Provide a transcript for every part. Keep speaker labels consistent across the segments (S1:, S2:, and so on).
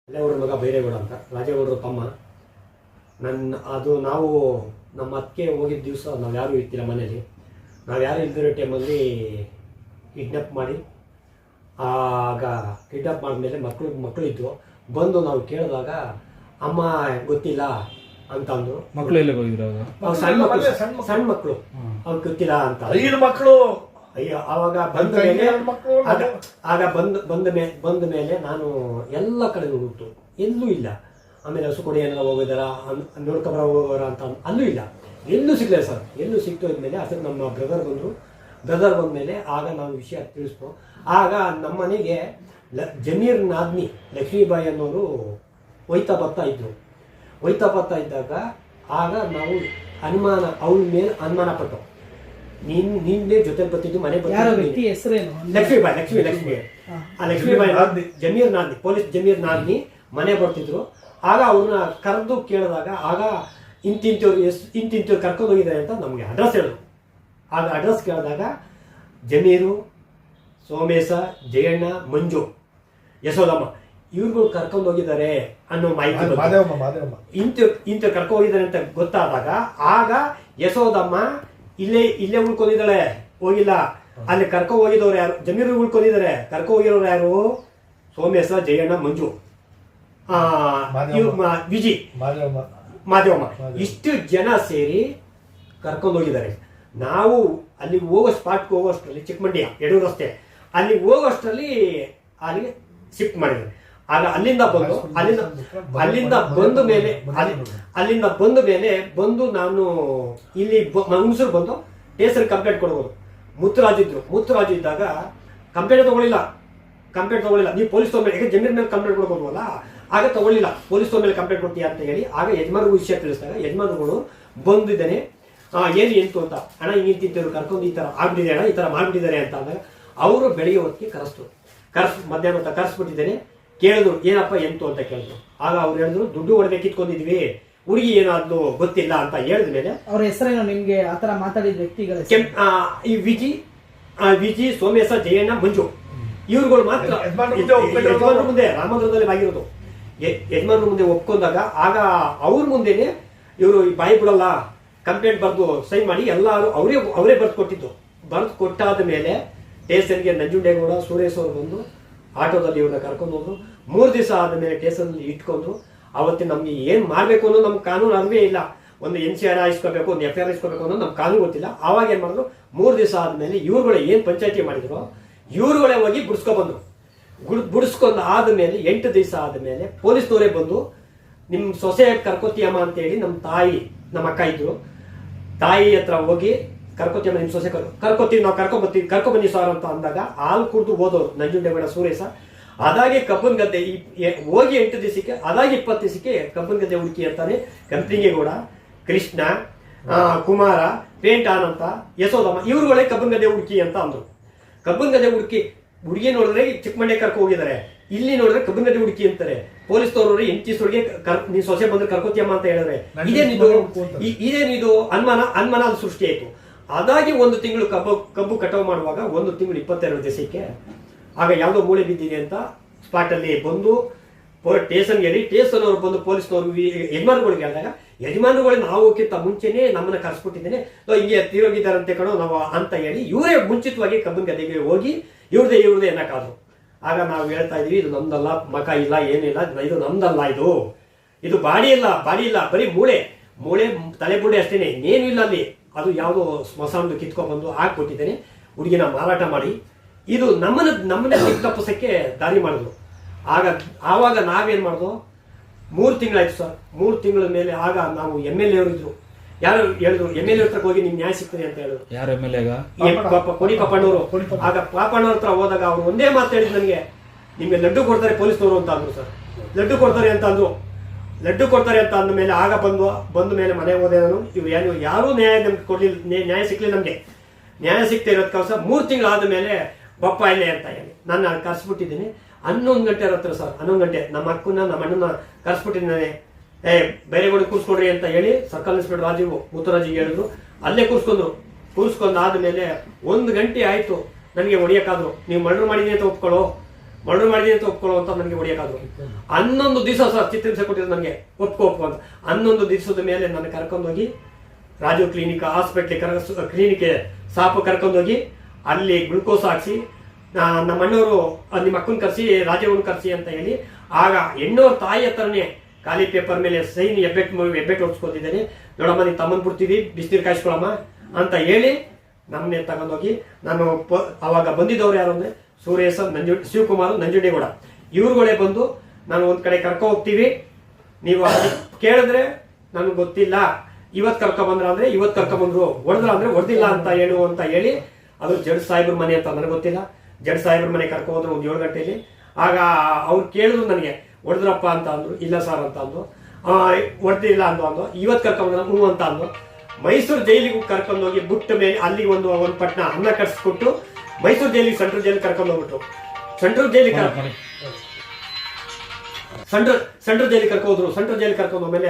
S1: ರಾಜೇಗೌಡರ ಮಗ ಬೈರೇಗೌಡ ಅಂತ, ರಾಜೇಗೌಡರ ತಮ್ಮ. ಅದು ನಾವು ನಮ್ಮ ಅತ್ತಿಗೆ ಹೋಗಿದ್ದ ದಿವಸ ನಾವು ಯಾರೂ ಇರ್ತಿಲ್ಲ ಮನೇಲಿ. ನಾವು ಯಾರು ಇಲ್ದಿರೋ ಟೈಮಲ್ಲಿ ಕಿಡ್ನಾಪ್ ಮಾಡಿ, ಆಗ ಕಿಡ್ನಾಪ್ ಮಾಡಿದ್ಮೇಲೆ ಮಕ್ಕಳಿದ್ದು ಬಂದು ನಾವು ಕೇಳಿದಾಗ ಅಮ್ಮ ಗೊತ್ತಿಲ್ಲ ಅಂತ ಅಂದ್ರು.
S2: ಮಕ್ಕಳು ಎಲ್ಲ ಹೋಗಿದ್ರು?
S1: ಸಣ್ಣ ಮಕ್ಕಳು ಅವ್ರು ಗೊತ್ತಿಲ್ಲ ಅಂತ.
S3: 5 ಮಕ್ಕಳು.
S1: ಅಯ್ಯೋ, ಆವಾಗ ಬಂದ ಮೇಲೆ ನಾನು ಎಲ್ಲ ಕಡೆ ನೋಡ್ಬಿಟ್ಟು ಎಲ್ಲೂ ಇಲ್ಲ. ಆಮೇಲೆ ಹಸು ಕೊಡಿ ಏನಾರ ಹೋಗಿದಾರ, ನೋಡ್ಕೊಬರ ಹೋಗೋರ ಅಂತ ಅಲ್ಲೂ ಇಲ್ಲ, ಎಲ್ಲೂ ಸಿಗಲಿಲ್ಲ ಸರ್. ಎಲ್ಲೂ ಸಿಕ್ತು ಇದ್ಮೇಲೆ ಅದಕ್ಕೆ ನಮ್ಮ ಬ್ರದರ್ ಬಂದಮೇಲೆ ಆಗ ನಾವು ವಿಷಯ ತಿಳಿಸ್ತು. ಆಗ ನಮ್ಮ ಮನೆಗೆ ಜಮೀರ್ ನಾದ್ನಿ ಲಕ್ಷ್ಮೀಬಾಯಿ ಅನ್ನೋರು ಒಯ್ತಾ ಬರ್ತಾ ಇದ್ದಾಗ ಆಗ ನಾವು ಅವ್ರ ಮೇಲೆ ಅನುಮಾನ ಪಟ್ಟು, ನಿನ್ನೆ ಜೊತೆ ಬರ್ತಿದ್ದು ಮನೆ ಲಕ್ಷ್ಮೀಬಾಯಿ ಜಮೀರ್ ನಾದ್ನಿ, ಪೊಲೀಸ್ ಜಮೀರ್ ನಾದ್ನಿ ಮನೆ ಬರ್ತಿದ್ರು. ಆಗ ಅವ್ರನ್ನ ಕರೆದು ಕೇಳಿದಾಗ ಆಗ ಇಂತಿಂತವ್ರು ಕರ್ಕೊಂಡು ಹೋಗಿದ್ದಾರೆ ಅಂತ ನಮಗೆ ಅಡ್ರೆಸ್ ಹೇಳಿದ್ರು. ಆಗ ಅಡ್ರೆಸ್ ಕೇಳಿದಾಗ ಜಮೀರು, ಸೋಮೇಶ, ಜಯಣ್ಣ, ಮಂಜು, ಯಶೋದಮ್ಮ ಇವ್ರುಗಳು ಕರ್ಕೊಂಡು ಹೋಗಿದ್ದಾರೆ ಅನ್ನೋ ಮಾಹಿತಿ ಇಂಥವ್ರು ಕರ್ಕೊಂಡು ಹೋಗಿದ್ದಾರೆ ಅಂತ ಗೊತ್ತಾದಾಗ ಆಗ ಯಶೋದಮ್ಮ ಇಲ್ಲೇ ಉಳ್ಕೊಂಡಿದ್ದಾಳೆ, ಹೋಗಿಲ್ಲ. ಅಲ್ಲಿ ಕರ್ಕೊಂಡು ಹೋಗಿದವ್ರು ಯಾರು? ಜಮೀರು ಉಳ್ಕೊಂಡಿದ್ದಾರೆ. ಕರ್ಕೊಂಡು ಹೋಗಿರೋರು ಯಾರು? ಸೋಮೇಶ, ಜಯಣ್ಣ, ಮಂಜು, ವಿಜಿ, ಮಾದೇವಮ್ಮ. ಇಷ್ಟು ಜನ ಸೇರಿ ಕರ್ಕೊಂಡು ಹೋಗಿದ್ದಾರೆ. ನಾವು ಅಲ್ಲಿ ಸ್ಪಾಟ್ಗೆ ಹೋಗೋಷ್ಟರಲ್ಲಿ, ಚಿಕ್ಕಮಂಡ್ಯ ಯಡೂರು ರಸ್ತೆ ಅಲ್ಲಿ ಹೋಗೋಷ್ಟರಲ್ಲಿ ಅಲ್ಲಿಗೆ ಶಿಫ್ಟ್ ಮಾಡಿದ್ದಾರೆ. ಆಗ ಅಲ್ಲಿಂದ ಬಂದ ಮೇಲೆ ನಾನು ಇಲ್ಲಿ ಹುಣಸೂರು ಬಂದು ಟೇಸರ್ ಕಂಪ್ಲೇಂಟ್ ಕೊಡ್ಬೋದು. ಮುತ್ತುರಾಜು ಇದ್ದಾಗ ಕಂಪ್ಲೇಂಟ್ ತಗೊಳ್ಳಿಲ್ಲ. ನೀವು ಪೊಲೀಸ್ ತಗೊಂಡ್ಮೇಲೆ, ಈಗ ಜಮೀರ್ ಮೇಲೆ ಕಂಪ್ಲೇಂಟ್ ಕೊಡ್ಬೋದಲ್ಲ, ಆಗ ತಗೊಳ್ಳಿಲ್ಲ. ಪೊಲೀಸ್ ಮೇಲೆ ಕಂಪ್ಲೇಂಟ್ ಕೊಡ್ತೀಯ ಅಂತ ಹೇಳಿ ಆಗ ಯಜಮಾನ್ರಿಗೂ ವಿಷಯ ತಿಳಿಸಿದಾಗ ಯಜಮಾನ್ರುಗಳು ಬಂದಿದ್ದಾನೆ, ಏನು ಎಂತು ಅಂತ, ಅಣ್ಣ ಹಿಂಗಿಂತಿಂತವ್ರು ಕರ್ಕೊಂಡು ಈ ಥರ ಆಗ್ಬಿಟ್ಟಿದೆ ಅಣ್ಣ, ಈ ಥರ ಮಾಡ್ಬಿಟ್ಟಿದ್ದಾರೆ ಅಂತ ಅಂದಾಗ ಅವರು ಬೆಳಿಗ್ಗೆ ಹೊತ್ತಿಗೆ ಮಧ್ಯಾಹ್ನ ಹೊತ್ತ ಕರೆಸ್ಬಿಟ್ಟಿದ್ದೇನೆ. ಕೇಳಿದ್ರು ಏನಪ್ಪ ಎಂತು ಅಂತ ಕೇಳಿದ್ರು. ಆಗ ಅವ್ರು ಹೇಳಿದ್ರು ದುಡ್ಡು ಹೊಡೆದೇ ಕಿತ್ಕೊಂಡಿದ್ವಿ, ಹುಡುಗಿ ಏನಾದ್ಲು ಗೊತ್ತಿಲ್ಲ ಅಂತ ಹೇಳಿದ್ಮೇಲೆ
S4: ಅವ್ರ ಹೆಸರೇನು ನಿಮ್ಗೆ ಆತರ ಮಾತಾಡಿದ ವ್ಯಕ್ತಿಗಳ
S1: ಈ ವಿಜಿ, ಸೋಮೇಶ, ಜಯಣ್ಣ, ಮಂಜು ಇವ್ರುಗಳು ಮಾತ್ರ ಯಜಮಾನ್ರ ಮುಂದೆ ರಾಮನಗರದಲ್ಲಿ ಆಗಿರೋದು. ಯಜಮಾನ್ರ ಮುಂದೆ ಒಪ್ಕೊಂಡಾಗ ಆಗ ಅವ್ರ ಮುಂದೆನೆ ಇವರು ಬಾಯಿ ಬಿಡಲ್ಲ, ಕಂಪ್ಲೇಂಟ್ ಬರೆದು ಸೈನ್ ಮಾಡಿ ಎಲ್ಲರೂ ಅವರೇ ಬರೆದು ಕೊಟ್ಟಾದ ಮೇಲೆ ಸ್ಟೇಷನ್ಗೆ ನಂಜುಂಡೇಗೌಡ, ಸುರೇಶ್ ಅವರು ಬಂದು ಆಟೋದಲ್ಲಿ ಇವ್ರನ್ನ ಕರ್ಕೊಂಡು ಹೋದ್ರು. 3 ದಿವಸ ಆದಮೇಲೆ ಸ್ಟೇಷನ್ನಲ್ಲಿ ಇಟ್ಕೊಂಡು ಅವತ್ತಿನ ನಮ್ಗೆ ಏನ್ ಮಾಡ್ಬೇಕು ಅನ್ನೋ ನಮ್ಗೆ ಕಾನೂನು ಅರಿವೇ ಇಲ್ಲ. ಒಂದು NCR ಇಸ್ಕೋಬೇಕು, ಒಂದು FIR ಇಸ್ಕೋಬೇಕು ಅನ್ನೋದು ನಮ್ಗೆ ಕಾನೂನು ಗೊತ್ತಿಲ್ಲ. ಆವಾಗ ಏನ್ ಮಾಡಿದ್ರು, 3 ದಿವಸ ಆದ್ಮೇಲೆ ಇವ್ರುಗಳೇ ಏನ್ ಪಂಚಾಯತಿ ಮಾಡಿದ್ರು ಇವ್ರುಗಳೇ ಹೋಗಿ ಬುಡಿಸ್ಕೊಂಡು ಆದ್ಮೇಲೆ 8 ದಿವಸ ಆದ್ಮೇಲೆ ಪೊಲೀಸ್ನವರೇ ಬಂದು ನಿಮ್ ಸೊಸೆ ಕರ್ಕೋತಿಯಮ್ಮ ಅಂತ ಹೇಳಿ ನಮ್ಮ ಅಕ್ಕ ಇದ್ರು, ತಾಯಿ ಹತ್ರ ಹೋಗಿ ಕರ್ಕೋತಿಯಮ್ಮ ನಿಮ್ ಸೊಸೆ ಕರ್ಕೋತೀವಿ, ನಾವು ಕರ್ಕೊಬನ್ನಿ ಸರ್ ಅಂತ ಅಂದಾಗ ಹಾಲು ಕುಡಿದು ಹೋದವ್ರು ನಂಜುಂಡೇಗೌಡ, ಸುರೇಶ. ಅದಾಗೆ ಕಬ್ಬನ್ ಗದ್ದೆ ಹೋಗಿ 8 ದಿವಸಕ್ಕೆ, ಅದಾಗಿ 20 ದಿವಸಕ್ಕೆ ಕಬ್ಬನ್ ಗದ್ದೆ ಹುಡುಕಿ ಅಂತಾನೆ ಕಂಪ್ನಿಗೇಗೌಡ, ಕೃಷ್ಣ, ಕುಮಾರ, ಪೇಂಟ್ ಆನಂತ, ಯಶೋದಮ್ಮ ಇವ್ರುಗಳೇ ಕಬ್ಬನ್ ಗದ್ದೆ ಹುಡುಕಿ ಅಂತ ಅಂದ್ರು. ಕಬ್ಬನ್ ಗದ್ದೆ ಹುಡುಗಿ ನೋಡಿದ್ರೆ ಚಿಕ್ಕಮಂಡ್ಯ ಕರ್ಕೊ ಹೋಗಿದ್ದಾರೆ, ಇಲ್ಲಿ ನೋಡಿದ್ರೆ ಕಬ್ಬನ್ ಗದ್ದೆ ಹುಡುಕಿ ಅಂತಾರೆ. ಪೊಲೀಸ್ನವ್ರು 8 ದಿವಸಗಳಿಗೆ ನೀನ್ ಸೊಸೆ ಬಂದ್ರೆ ಕರ್ಕೋತಿಯಮ್ಮ ಅಂತ ಹೇಳಿದ್ರೆ ಇದೇನಿದು ಅನುಮಾನ ಸೃಷ್ಟಿ ಆಯ್ತು. ಅದಾಗಿ 1 ತಿಂಗಳು ಕಬ್ಬು ಕಟಾವು ಮಾಡುವಾಗ 1 ತಿಂಗಳು 22 ದಿವಸಕ್ಕೆ ಆಗ ಯಾವುದೋ ಮೂಳೆ ಬಿದ್ದಿದೆ ಅಂತ ಸ್ಪಾಟ್ ಅಲ್ಲಿ ಬಂದು ಸ್ಟೇಷನ್ಗೆ ಹೇಳಿ ಸ್ಟೇಷನ್ ಅವರು ಬಂದು ಪೊಲೀಸ್ನವರು ಯಜಮಾನ್ರುಗಳಿಗೆ ಹೇಳಿದಾಗ ಯಜಮಾನ್ರುಗಳು ನಾವುಕ್ಕಿಂತ ಮುಂಚೆನೆ ನಮ್ಮನ್ನ ಕರ್ಸ್ಬಿಟ್ಟಿದ್ದೇನೆ, ಹಿಂಗೆ ತೀರೋಗಿದ್ದಾರಂತೆ ಕಣೋ ನಾವು ಅಂತ ಹೇಳಿ ಇವರೇ ಮುಂಚಿತವಾಗಿ ಕಬ್ಬನ್ ಗದ್ದೆಗೆ ಹೋಗಿ ಇವ್ರದೇ ಅನ್ನಕ್ಕಾದ್ರು. ಆಗ ನಾವು ಹೇಳ್ತಾ ಇದೀವಿ ಇದು ನಮ್ದಲ್ಲ, ಮಕ ಇಲ್ಲ, ಏನಿಲ್ಲ, ಇದು ನಮ್ದಲ್ಲ, ಇದು ಬಾಡಿ ಇಲ್ಲ, ಬರೀ ಮೂಳೆ ತಲೆ ಬುಡೆ ಅಷ್ಟೇನೆ, ಇನ್ನೇನು ಇಲ್ಲ ಅಲ್ಲಿ. ಅದು ಯಾವುದೋ ಸ್ಮಶಾನದ ಕಿತ್ಕೊಂಡ್ಬಂದು ಹಾಕ್ಬಿಟ್ಟಿದ್ದೇನೆ, ಹುಡುಗಿನ ಮಾರಾಟ ಮಾಡಿ ಇದು ನಮ್ಮನ್ನ ತಪ್ಪಿಸಕ್ಕೆ ದಾರಿ ಮಾಡಿದ್ರು. ಆವಾಗ ನಾವೇನ್ ಮಾಡಿದ್ವು, 3 ತಿಂಗಳಾಯ್ತು ಸರ್. 3 ತಿಂಗಳ ಮೇಲೆ ಆಗ ನಾವು MLA ಅವರು ಇದ್ರು, ಯಾರು ಹೇಳಿದ್ರು MLA ಹತ್ರಕ್ಕೆ ಹೋಗಿ ನಿಮ್ ನ್ಯಾಯ ಸಿಗ್ತದೆ ಅಂತ ಹೇಳಿದ್ರು.
S2: ಯಾರು MLA?
S1: ಕೊಡಿ ಪಾಪಣ್ಣವರು. ಆಗ ಪಾಪಣ್ಣವ್ರ ಹತ್ರ ಹೋದಾಗ ಅವ್ರು ಒಂದೇ ಮಾತು ಹೇಳಿದ್ರು ನನಗೆ, ನಿಮ್ಗೆ ಲಡ್ಡು ಕೊಡ್ತಾರೆ ಪೊಲೀಸ್ನವರು ಅಂತ ಅಂದ್ರು ಸರ್. ಲಡ್ಡು ಕೊಡ್ತಾರೆ ಅಂತ ಅಂದ ಮೇಲೆ ಆಗ ಬಂದ ಮೇಲೆ ಮನೆ ಹೋದೆ ನಾನು. ಇವ್ರು ಯಾರೂ ನ್ಯಾಯ ನಮ್ಗೆ ಕೊಡ್ಲಿಲ್ಲ, ನ್ಯಾಯ ಸಿಕ್ಲಿಲ್ಲ ನಮ್ಗೆ. ನ್ಯಾಯ ಸಿಗ್ತಾ ಇರೋದ್ ಕೆಲಸ 3 ತಿಂಗಳಾದ ಮೇಲೆ ಬಪ್ಪ ಇಲ್ಲೇ ಅಂತ ಹೇಳಿ ನಾನು ಕರ್ಸ್ಬಿಟ್ಟಿದ್ದೀನಿ. 11 ಗಂಟೆ ಹತ್ರ ಸರ್, 11 ಗಂಟೆ ನಮ್ಮ ಅಕ್ಕನ ನಮ್ಮ ಅಣ್ಣನ ಕರ್ಸ್ಬಿಟ್ಟಿದ್ದೀನಿ. ಬೇರೆಗಡೆ ಕೂರ್ಸ್ಕೊಡ್ರಿ ಅಂತ ಹೇಳಿ ಸರ್ಕಲ್ ಇನ್ಸ್ಪೆಕ್ಟರ್ ಮುತ್ತುರಾಜಿಗೆ ಹೇಳಿದ್ರು. ಅಲ್ಲೇ ಕೂರ್ಸ್ಕೊಂಡಾದ್ಮೇಲೆ 1 ಗಂಟೆ ಆಯ್ತು ನನಗೆ ಹೊಡಿಯಕ್ಕಾದ್ರು. ನೀವು ಮರ್ಡರ್ ಮಾಡಿದೀನಿ ಅಂತ ಒಪ್ಕೊಳ್ಳೋ, ಮರ್ಡರ್ ಮಾಡಿದೀನಿ ಅಂತ ಒಪ್ಕೊಳ್ಳೋ ಅಂತ ನನಗೆ ಹೊಡಿಯೋಕ್ಕಾದ್ರು 11 ದಿವಸ ಸರ್ ಚಿತ್ರಹಿಂಸೆ ಕೊಟ್ಟಿದ್ದು ನನಗೆ ಒಪ್ಕೊ ಅಂತ 11 ದಿವಸದ ಮೇಲೆ ನನ್ನ ಕರ್ಕೊಂಡೋಗಿ ರಾಜು ಕ್ಲಿನಿಕ್ ಹಾಸ್ಪಿಟ್ಲಿಗೆ ಕ್ಲಿನಿಕ್ಗೆ ಸಾಪು ಕರ್ಕೊಂಡೋಗಿ ಅಲ್ಲಿ ಗ್ಲುಕೋಸ್ ಹಾಕ್ಸಿ ನಮ್ಮ ಅಣ್ಣವರು ನಿಮ್ಮ ಅಕ್ಕನ ಕರೆಸಿ ರಾಜವನ್ನ ಕರೆಸಿ ಅಂತ ಹೇಳಿ ಆಗ ಹೆಣ್ಣೋರ್ ತಾಯಿ ಹತ್ರನೇ ಖಾಲಿ ಪೇಪರ್ ಮೇಲೆ ಸೈನ್ ಹೆಬ್ಬೆಟ್ ಹೊಡ್ಸ್ಕೊತಿದ್ದೇನೆ, ನೋಡಮ್ಮ ನೀನು ತಮ್ಮನ್ ಬಿಡ್ತೀವಿ ಬಿಸಿನೀರು ಕಾಯಿಸ್ಕೊಳಮ್ಮ ಅಂತ ಹೇಳಿ ನಮ್ಮನ್ನೇ ತಗೊಂಡೋಗಿ ನಾನು ಅವಾಗ ಬಂದಿದ್ದವ್ರು ಯಾರು ಅಂದ್ರೆ ಸುರೇಶ ಶಿವಕುಮಾರ್ ನಂಜುಂಡೇಗೌಡ ಇವ್ರುಗಳೇ ಬಂದು ನಾನು ಒಂದ್ ಕಡೆ ಕರ್ಕೊ ಹೋಗ್ತೀವಿ, ನೀವು ಕೇಳಿದ್ರೆ ನನಗೆ ಗೊತ್ತಿಲ್ಲ, ಇವತ್ತು ಕರ್ಕೊಂಬಂದ್ರ ಅಂದ್ರೆ ಇವತ್ತು ಕರ್ಕೊಂಬಂದ್ರು, ಹೊಡೆದ್ರ ಅಂದ್ರೆ ಹೊಡೆದಿಲ್ಲ ಅಂತ ಹೇಳು ಅಂತ ಹೇಳಿ ಅದು ಜಡ್ ಸಾಹೇಬ್ರ ಮನೆ ಅಂತ ನನಗೆ ಗೊತ್ತಿಲ್ಲ. ಜಡ್ ಸಾಹೇಬ್ರ ಮನೆ ಕರ್ಕೊ ಹೋದ್ರು ಒಂದು 7 ಗಂಟೆಯಲ್ಲಿ. ಆಗ ಅವ್ರು ಕೇಳಿದ್ರು ನನಗೆ ಹೊಡೆದ್ರಪ್ಪ ಅಂತ ಅಂದ್ರು, ಇಲ್ಲ ಸರ್ ಅಂತ ಅಂದು, ಹೊಡೆದಿಲ್ಲ ಅಂದು ಇವತ್ತು ಕರ್ಕೊಂಬಂದ್ರ ಹ್ಞೂ ಅಂತ ಅಂದು ಮೈಸೂರು ಜೈಲಿಗೆ ಕರ್ಕೊಂಡೋಗಿ ಬಿಟ್ಟ ಮೇಲೆ ಅಲ್ಲಿ ಒಂದು ಪಟ್ನ ಅನ್ನ ಕಟ್ಸ್ಕೊಟ್ಟು ಮೈಸೂರು ಜೈಲಿಗೆ ಸೆಂಟ್ರಲ್ ಜೈಲಿಗೆ ಕರ್ಕೊಂಡು ಹೋಗ್ಬಿಟ್ಟು ಸೆಂಟ್ರಲ್ ಜೈಲಿಗೆ ಕರ್ಕೋದ್ರು. ಸೆಂಟ್ರಲ್ ಜೈಲಿಗೆ ಕರ್ಕೊಂಡು ಹೋದ್ಮೇಲೆ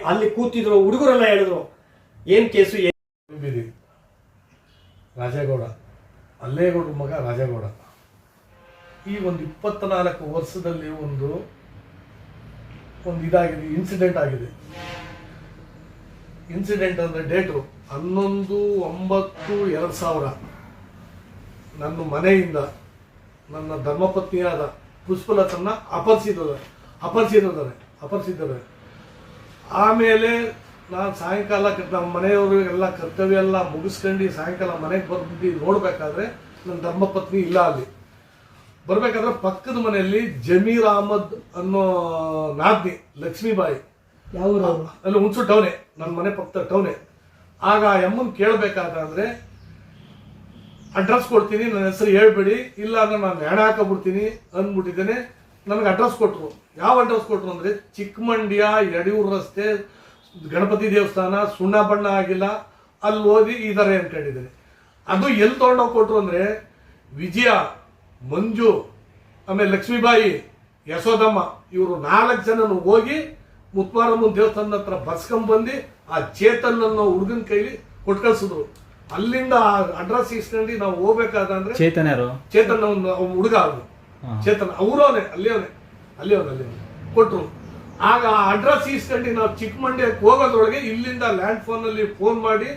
S1: ಅಲ್ಲಿ ಕೂತಿದ್ರು ಹುಡುಗರೆಲ್ಲ ಹೇಳಿದ್ರು ಏನ್ ಕೇಸು
S2: ರಾಜೇಗೌಡ ಅಲ್ಲೇಗೌಡ ಮಗ ರಾಜೇಗೌಡ. ಈ ಒಂದು 24 ವರ್ಷದಲ್ಲಿ ಒಂದು ಇದಾಗಿದೆ, ಇನ್ಸಿಡೆಂಟ್ ಆಗಿದೆ. ಇನ್ಸಿಡೆಂಟ್ ಅಂದ್ರೆ ಡೇಟು 11/9/2000 ನನ್ನ ಮನೆಯಿಂದ ನನ್ನ ಧರ್ಮಪತ್ನಿಯಾದ ಪುಷ್ಪಲತನ್ನ ಅಪರಿಸಿದ್ದಾರೆ. ಆಮೇಲೆ ನಾನು ಸಾಯಂಕಾಲ ನಮ್ಮ ಮನೆಯವರಿಗೆಲ್ಲ ಕರ್ತವ್ಯ ಎಲ್ಲ ಮುಗಿಸ್ಕೊಂಡು ಸಾಯಂಕಾಲ ಮನೆಗೆ ಬಂದು ನೋಡ್ಬೇಕಾದ್ರೆ ನನ್ನ ಧರ್ಮಪತ್ನಿ ಇಲ್ಲ. ಅಲ್ಲಿ ಬರ್ಬೇಕಾದ್ರೆ ಪಕ್ಕದ ಮನೆಯಲ್ಲಿ ಜಮೀರ್ ಅಹಮದ್ ಅನ್ನೋ ನಾದ್ನಿ ಲಕ್ಷ್ಮೀಬಾಯಿ, ಅಲ್ಲಿ ಹುಣಸೂರು ಟೌನೆ, ನನ್ನ ಮನೆ ಪಕ್ಕದ ಟೌನೆ. ಆಗ ಎಮ್ಮನ್ ಕೇಳಬೇಕಾದ್ರೆ ಅಡ್ರೆಸ್ ಕೊಡ್ತೀನಿ, ನನ್ನ ಹೆಸರು ಹೇಳ್ಬೇಡಿ, ಇಲ್ಲ ಅಂದ್ರೆ ನಾನು ಹೆಣ ಹಾಕಬಿಡ್ತೀನಿ ಅಂದ್ಬಿಟ್ಟಿದ್ದೇನೆ. ನನಗೆ ಅಡ್ರೆಸ್ ಕೊಟ್ರು. ಯಾವ ಅಡ್ರೆಸ್ ಕೊಟ್ರು ಅಂದ್ರೆ ಚಿಕ್ಕಮಂಡ್ಯ ಯಡಿಯೂರು ರಸ್ತೆ ಗಣಪತಿ ದೇವಸ್ಥಾನ, ಸುಣ್ಣ ಬಣ್ಣ ಆಗಿಲ್ಲ, ಅಲ್ಲಿ ಓದಿ ಇದಾರೆ ಅನ್ಕೊಂಡಿದ್ದೇನೆ. ಅದು ಎಲ್ಲಿ ತಗೊಂಡೋಗಿ ಕೊಟ್ರು ಅಂದ್ರೆ ವಿಜಯ, ಮಂಜು, ಆಮೇಲೆ ಲಕ್ಷ್ಮೀಬಾಯಿ, ಯಶೋದಮ್ಮ ಇವರು 4 ಜನ ಹೋಗಿ ಮುತ್ಮಾರಮ್ಮನ ದೇವಸ್ಥಾನದ ಹತ್ರ ಬರ್ಸ್ಕೊಂಡ್ಬಂದು ಆ ಚೇತನ್ ಅನ್ನೋ ಹುಡುಗನ ಕೈಲಿ ಕೊಟ್ಟು ಕಳ್ಸಿದ್ರು. ಅಲ್ಲಿಂದ ಅಡ್ರೆಸ್ ಇಸ್ಕೊಂಡು ನಾವು ಹೋಗ್ಬೇಕಾದ್ರೆ
S4: ಚೇತನ್
S2: ಹುಡುಗ ಅವನು ಚೇತನ್ ಅವರವನೇ ಅಲ್ಲಿ ಕೊಟ್ರು. ಆಗ ಅಡ್ರೆಸ್ ಇಸ್ಕೊಂಡು ನಾವು ಚಿಕ್ಕಮಂಡ್ಯಕ್ಕೆ ಹೋಗೋದ್ರೊಳಗೆ ಇಲ್ಲಿಂದ ಲ್ಯಾಂಡ್ ಫೋನ್ ಅಲ್ಲಿ ಫೋನ್ ಮಾಡಿ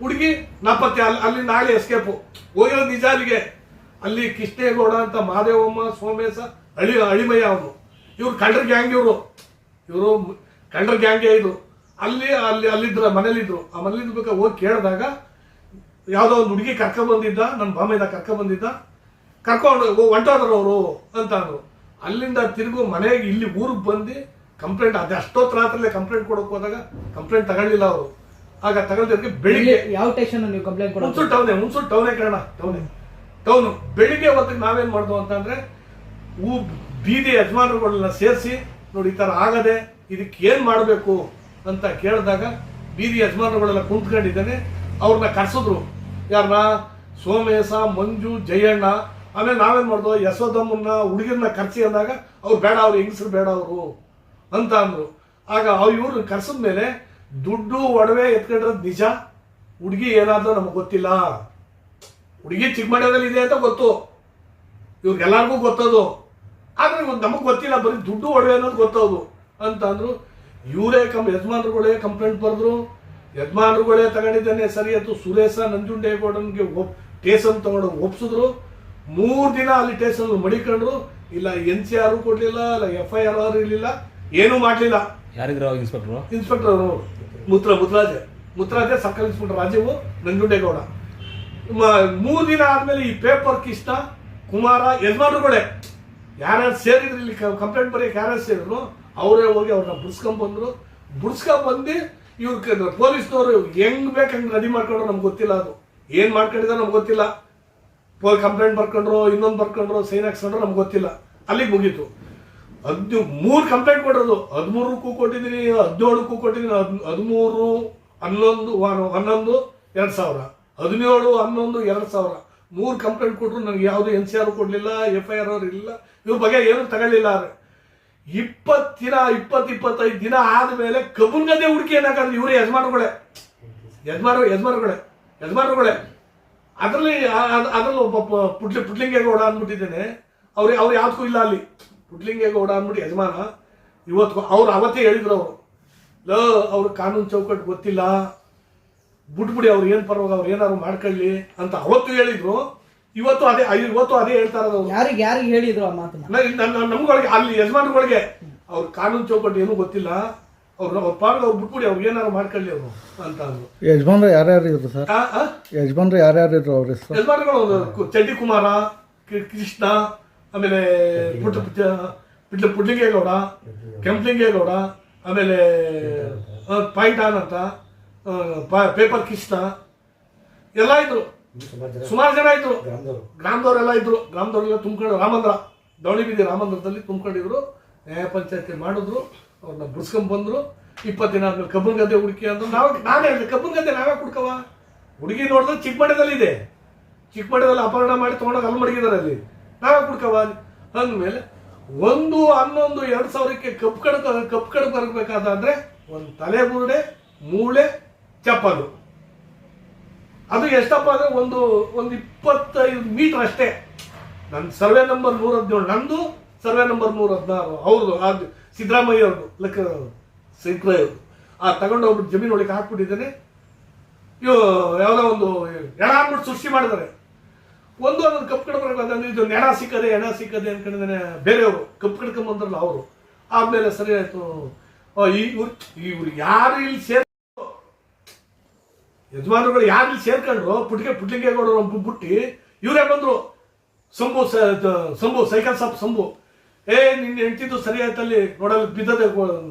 S2: ಹುಡುಗಿ ನಾಪತ್ತೆ, ಅಲ್ಲಿ ನಾಳೆ ಎಸ್ಕೇಪು ಹೋಗಿರೋ ನಿಜ. ಅಲ್ಲಿಗೆ ಅಲ್ಲಿ ಕೃಷ್ಣೇಗೌಡ ಅಂತ ಮಾದೇವಮ್ಮ, ಸೋಮೇಶ, ಅಳಿಮಯ್ಯ ಅವನು, ಇವ್ರು ಕಂಡ್ರ ಗ್ಯಾಂಗ್, ಇವರು ಕಂಡ್ರ ಗ್ಯಾಂಗೇ ಇದ್ರು. ಅಲ್ಲಿದ್ರ ಮನೇಲಿದ್ರು. ಆ ಮನೇಲಿದ್ಬೇಕಾ ಹೋಗಿ ಕೇಳಿದಾಗ ಯಾವುದೋ ಒಂದು ಹುಡುಗಿ ಕರ್ಕೊಂಡ್ಬಂದಿದ್ದ, ನನ್ನ ಬಾಮೈದ ಕರ್ಕೊಂಡ್ಬಂದಿದ್ದ, ಕರ್ಕೊಂಡು ಹೊಂಟೋದ್ರು ಅವರು ಅಂತ ಅಂದ್ರು. ಅಲ್ಲಿಂದ ತಿರುಗು ಮನೆಗೆ ಇಲ್ಲಿ ಊರಿಗೆ ಬಂದು ಕಂಪ್ಲೇಂಟ್, ಅದೇ ಅಷ್ಟೊತ್ತು ರಾತ್ರಿಯಲ್ಲೇ ಕಂಪ್ಲೇಂಟ್ ಕೊಡೋಕೆ ಹೋದಾಗ ಕಂಪ್ಲೇಂಟ್ ತಗೊಳ್ಳಿಲ್ಲ ಅವರು. ಆಗ ತಗೊಳ್ದಕ್ಕೆ ಬೆಳಿಗ್ಗೆ
S4: ಯಾವ ಸ್ಟೇಷನ್ ನೀವು ಕಂಪ್ಲೇಂಟ್ ಕೊಡೋದು?
S2: ಹುಣಸೂರು ಟೌನೇ ಕಣ, ಟೌನು. ಬೆಳಿಗ್ಗೆ ಹೊತ್ತಿಗೆ ನಾವೇನ್ ಮಾಡ್ದೋ ಅಂತಂದ್ರೆ ಬೀದಿ ಯಜಮಾನರುಗಳನ್ನ ಸೇರಿಸಿ ನೋಡಿ ಈ ತರ ಆಗದೆ, ಇದಕ್ಕೆ ಏನ್ ಮಾಡಬೇಕು ಅಂತ ಕೇಳಿದಾಗ ಬೀದಿ ಯಜಮಾನರುಗಳೆಲ್ಲ ಕುಂತ್ಕೊಂಡಿದ್ದೇನೆ. ಅವ್ರನ್ನ ಕರ್ಸಿದ್ರು. ಯಾರನ್ನ? ಸೋಮೇಶ, ಮಂಜು, ಜಯಣ್ಣ. ಆಮೇಲೆ ನಾವೇನ್ ಮಾಡ್ದೋ ಯಶೋದಮ್ಮನ್ನ ಹುಡುಗಿರ್ನ ಕರ್ಸಿ ಅಂದಾಗ ಅವ್ರು ಬೇಡ, ಅವ್ರು ಹೆಂಗಸರು ಬೇಡ ಅವರು ಅಂತ ಅಂದ್ರು. ಆಗ ಇವ್ರು ಕರ್ಸಿದ ಮೇಲೆ ದುಡ್ಡು ಒಡವೆ ಎತ್ಕೊಂಡಿರೋದು ನಿಜ, ಹುಡುಗಿ ಏನಾದ್ರೂ ನಮಗ್ ಗೊತ್ತಿಲ್ಲ. ಹುಡುಗಿ ಚಿಕ್ಕಮಂಡ್ಯದಲ್ಲಿ ಇದೆ ಅಂತ ಗೊತ್ತು, ಇವ್ರಿಗೆಲ್ಲರಿಗೂ ಗೊತ್ತದು, ಆದ್ರೆ ನಮಗ್ ಗೊತ್ತಿಲ್ಲ, ಬರೀ ದುಡ್ಡು ಒಡವೆ ಅನ್ನೋದು ಗೊತ್ತದು ಅಂತ ಅಂದ್ರು. ಇವರೇ ಯಜಮಾನರುಗಳೇ ಕಂಪ್ಲೇಂಟ್ ಬರೆದ್ರು. ಯಜಮಾನರುಗಳೇ ತಗೊಂಡಿದ್ದಾನೆ ಸರಿ ಆಯ್ತು. ಸುರೇಶ ನಂಜುಂಡೇಗೌಡನ್ಗೆ ಟೇಷನ್ ತಗೊಂಡು ಒಪ್ಸಿದ್ರು. 3 ದಿನ ಅಲ್ಲಿ ಟೇಷನ್ ಮಡಿಕೊಂಡ್ರು. ಇಲ್ಲ NCR ಕೊಡ್ಲಿಲ್ಲ, ಇಲ್ಲ FIR ಇರ್ಲಿಲ್ಲ, ಏನೂ ಮಾಡ್ಲಿಲ್ಲ.
S3: ಯಾರಿದ್ರು
S2: ಇನ್ಸ್ಪೆಕ್ಟರ್ ಅವರು? ಮುತ್ತರಾಜೆ, ಸರ್ಕಲ್ ಇನ್ಸ್ಪೆಕ್ಟರ್ ರಾಜೀವ್, ನಂಜುಂಡೇಗೌಡ. 3 ದಿನ ಆದ್ಮೇಲೆ ಈ ಪೇಪರ್ ಕೃಷ್ಣ ಕುಮಾರ ಯಜಮಾನರುಗಳೇ ಯಾರ್ಯಾರು ಸೇರಿದ್ರು, ಇಲ್ಲಿ ಕಂಪ್ಲೇಂಟ್ ಬರೀ ಯಾರ್ಯಾರು ಸೇರಿದ್ರು ಅವರೇ ಹೋಗಿ ಅವ್ರನ್ನ ಬಿಡ್ಸ್ಕೊಂಡ್ಬಂದ್ರು. ಬಿಡ್ಸ್ಕೊಂಡ್ಬಂದು ಇವ್ರ ಪೊಲೀಸ್ನವರು ಹೆಂಗ್ ಬೇಕಂಗ್ ರೆಡಿ ಮಾಡ್ಕೊಂಡ್ರು ನಮ್ಗೆ ಗೊತ್ತಿಲ್ಲ. ಅದು ಏನ್ ಮಾಡ್ಕೊಂಡಿದ್ರೆ ನಮ್ಗೆ ಗೊತ್ತಿಲ್ಲ. ಕಂಪ್ಲೇಂಟ್ ಬರ್ಕೊಂಡ್ರು, ಇನ್ನೊಂದು ಬರ್ಕೊಂಡ್ರು, ಸೈನ್ ಹಾಕ್ಸ್ಕೊಂಡ್ರು ನಮ್ಗೆ ಗೊತ್ತಿಲ್ಲ. ಅಲ್ಲಿಗೆ ಮುಗೀತು. 3 ಕಂಪ್ಲೇಂಟ್ ಕೊಡೋದು. 13ಕ್ಕೂ ಕೊಟ್ಟಿದ್ದೀನಿ, 17ಕ್ಕೂ ಕೊಟ್ಟಿದ್ದೀನಿ. 13/11/2000, 17/11/2000 3 ಕಂಪ್ಲೇಂಟ್ ಕೊಟ್ಟರು. ನನಗೆ ಯಾವುದು NCR ಕೊಡ್ಲಿಲ್ಲ, FIR ಇರಲಿಲ್ಲ, ಇವ್ರ ಬಗ್ಗೆ ಏನು ತಗೊಳ್ಳಿಲ್ಲ. 20-25 ದಿನ ಆದ್ಮೇಲೆ ಕಬ್ಬುನ್ಗದ್ದೆ ಹುಡುಕಿ ಏನಾಕಂದ್ರೆ ಇವರೇ ಯಜಮಾನರುಗಳೇ ಅದ್ರಲ್ಲಿ ಒಬ್ಬ ಪುಟ್ಲಿಂಗೇಗೌಡ ಅಂದ್ಬಿಟ್ಟಿದ್ದೇನೆ. ಅವ್ರು ಯಾವ್ದಕ್ಕೂ ಇಲ್ಲ ಅಲ್ಲಿ. ಪುಟ್ಲಿಂಗೇಗೌಡ ಅಂದ್ಬಿಟ್ಟು ಯಜಮಾನ ಇವತ್ತು ಅವ್ರು ಅವತ್ತೇ ಹೇಳಿದ್ರು, ಅವ್ರು ಕಾನೂನು ಚೌಕಟ್ಟು ಗೊತ್ತಿಲ್ಲ, ಬಿಟ್ಬಿಡಿ, ಅವ್ರು ಏನ್ ಪರವಾಗಿ ಅವ್ರು ಏನಾದ್ರು ಮಾಡ್ಕೊಳ್ಳಿ ಅಂತ ಅವತ್ತು ಹೇಳಿದ್ರು. ಇವತ್ತು ಅದೇ ಹೇಳ್ತಾ ಇರೋದು.
S4: ಯಾರಿಗೆ ಹೇಳಿದ್ರು ಆ ಮಾತನ್ನ?
S2: ನಮ್ಗಳಿಗೆ ಅಲ್ಲಿ ಯಜಮಾನ್ಗಳಿಗೆ ಅವ್ರ ಕಾನೂನು ಚೌಕಟ್ಟು ಏನೂ ಗೊತ್ತಿಲ್ಲ, ಅವ್ರು ಪಾರ್ಗ ಅವ್ರು ಬಿಟ್ಬಿಡಿ, ಅವ್ರು ಏನಾದ್ರು ಮಾಡ್ಕೊಳ್ಳಿ ಅವರು ಅಂತ ಅಂದ್ರು.
S3: ಯಜಮಾನ್ರು ಯಾರ್ಯಾರು ಇದ್ರು ಸರ್? ಯಜಮಾನ್ರು ಯಾರ್ಯಾರು ಇದ್ರು ಅವ್ರ ಹೆಸರು?
S2: ಯಜಮಾನ್ಗಳು ಚಡ್ಡಿ ಕುಮಾರ, ಕೃಷ್ಣ, ಆಮೇಲೆ ಪುಡ್ಲಿಂಗೇಗೌಡ, ಕೆಂಪ್ಲಿಂಗೇಗೌಡ, ಆಮೇಲೆ ಪಾಯಿಂಟ್ ಆನ್ ಅಂತ, ಪೇಪರ್ ಕೃಷ್ಣ ಎಲ್ಲ ಇದ್ರು. ಸುಮಾರು ಜನ ಇದ್ರು. ಗ್ರಾಮದವರೆಲ್ಲ ಇದ್ರು. ಗ್ರಾಮದವರೆಲ್ಲ ತುಂಬ್ಕೊಂಡು ರಾಮಂದ್ರ, ದವಣಿಬೀದಿ ರಾಮಂದ್ರದಲ್ಲಿ ತುಂಬ್ಕೊಂಡಿದ್ರು. ನ್ಯಾಯ ಪಂಚಾಯತಿ ಮಾಡಿದ್ರು, ಅವ್ರನ್ನ ಬಿಡ್ಸ್ಕೊಂಡ್ ಬಂದ್ರು. 20 ದಿನ ಆದ್ಮೇಲೆ ಕಬ್ಬನ್ ಗದ್ದೆ ಹುಡುಕಿ ಅಂದ್ರು. ನಾನೇ ಹೇಳಿದೆ, ಕಬ್ಬನ್ ಗದ್ದೆ ನಾವೇ ಕುಡ್ಕವ, ಹುಡುಗಿ ನೋಡಿದ್ರೆ ಚಿಕ್ಕಮಂಡ್ಯದಲ್ಲಿ ಇದೆ, ಚಿಕ್ಕಮಂಡ್ಯದಲ್ಲಿ ಅಪಹರಣ ಮಾಡಿ ತಗೊಂಡೋಗಿ ಅಲ್ಲಿ ಮಡಗಿದಾರೆ, ಅಲ್ಲಿ ನಾವೇ ಕುಡ್ಕವ ಅಂದ್ಮೇಲೆ 1-11-2000ಕ್ಕೆ ಕಪ್ಪು ಕಡಕ್ ಬರಬೇಕಾದ್ರೆ ಒಂದು ತಲೆ ಬುರುಡೆ, ಮೂಳೆ, ಚಪ್ಪಲು. ಅದು ಎಷ್ಟಪ್ಪ ಅಂದ್ರೆ ಒಂದು 25 ಮೀಟರ್ ಅಷ್ಟೇ. ನನ್ನ ಸರ್ವೆ ನಂಬರ್ 117, ನಂದು ಸರ್ವೆ ನಂಬರ್ 116, ಅವ್ರದ್ದು ಸಿದ್ದರಾಮಯ್ಯ ಅವ್ರದ್ದು ಲೆಕ್ಕ ಸಿಂಕ್ರಯ್ಯವ್ರು ತಗೊಂಡು ಹೋಗ್ಬಿಟ್ಟು ಜಮೀನು ಒಳಗೆ ಹಾಕ್ಬಿಟ್ಟಿದ್ದೇನೆ. ಯಾವುದೋ ಒಂದು ಎಣ ಅಂದ್ಬಿಟ್ಟು ಸೃಷ್ಟಿ ಮಾಡಿದ್ದಾರೆ. ಒಂದು ಕಪ್ಪು ಕಡ್ಕೊಂಡು ಇದು ಎಣ ಸಿಕ್ಕದೆ ಅನ್ಕೊಂಡಿದ್ದೇನೆ. ಬೇರೆಯವರು ಕಪ್ಪು ಕಡ್ಕೊಂಬಂದ್ರಲ್ಲ ಅವರು. ಆದ್ಮೇಲೆ ಸರಿ ಆಯ್ತು. ಇವ್ರು ಯಾರು ಇಲ್ಲಿ ಯಜಮಾನರುಗಳು ಯಾರು ಇಲ್ಲಿ ಸೇರ್ಕೊಂಡ್ರು, ಪುಟ್ಲಿಂಗೇಗೌಡರು ಬುಟ್ಟಿ ಇವರೇ ಬಂದ್ರು. ಸಂಭು ಸೈಕಲ್ ಸಾಪ್ ಸಂಭು, ನಿನ್ನ ಹೆಂಡ್ತಿದ್ದು ಸರಿ ಆಯ್ತಲ್ಲಿ ನೋಡಲ್ಲಿ ಬಿದ್ದದೆ,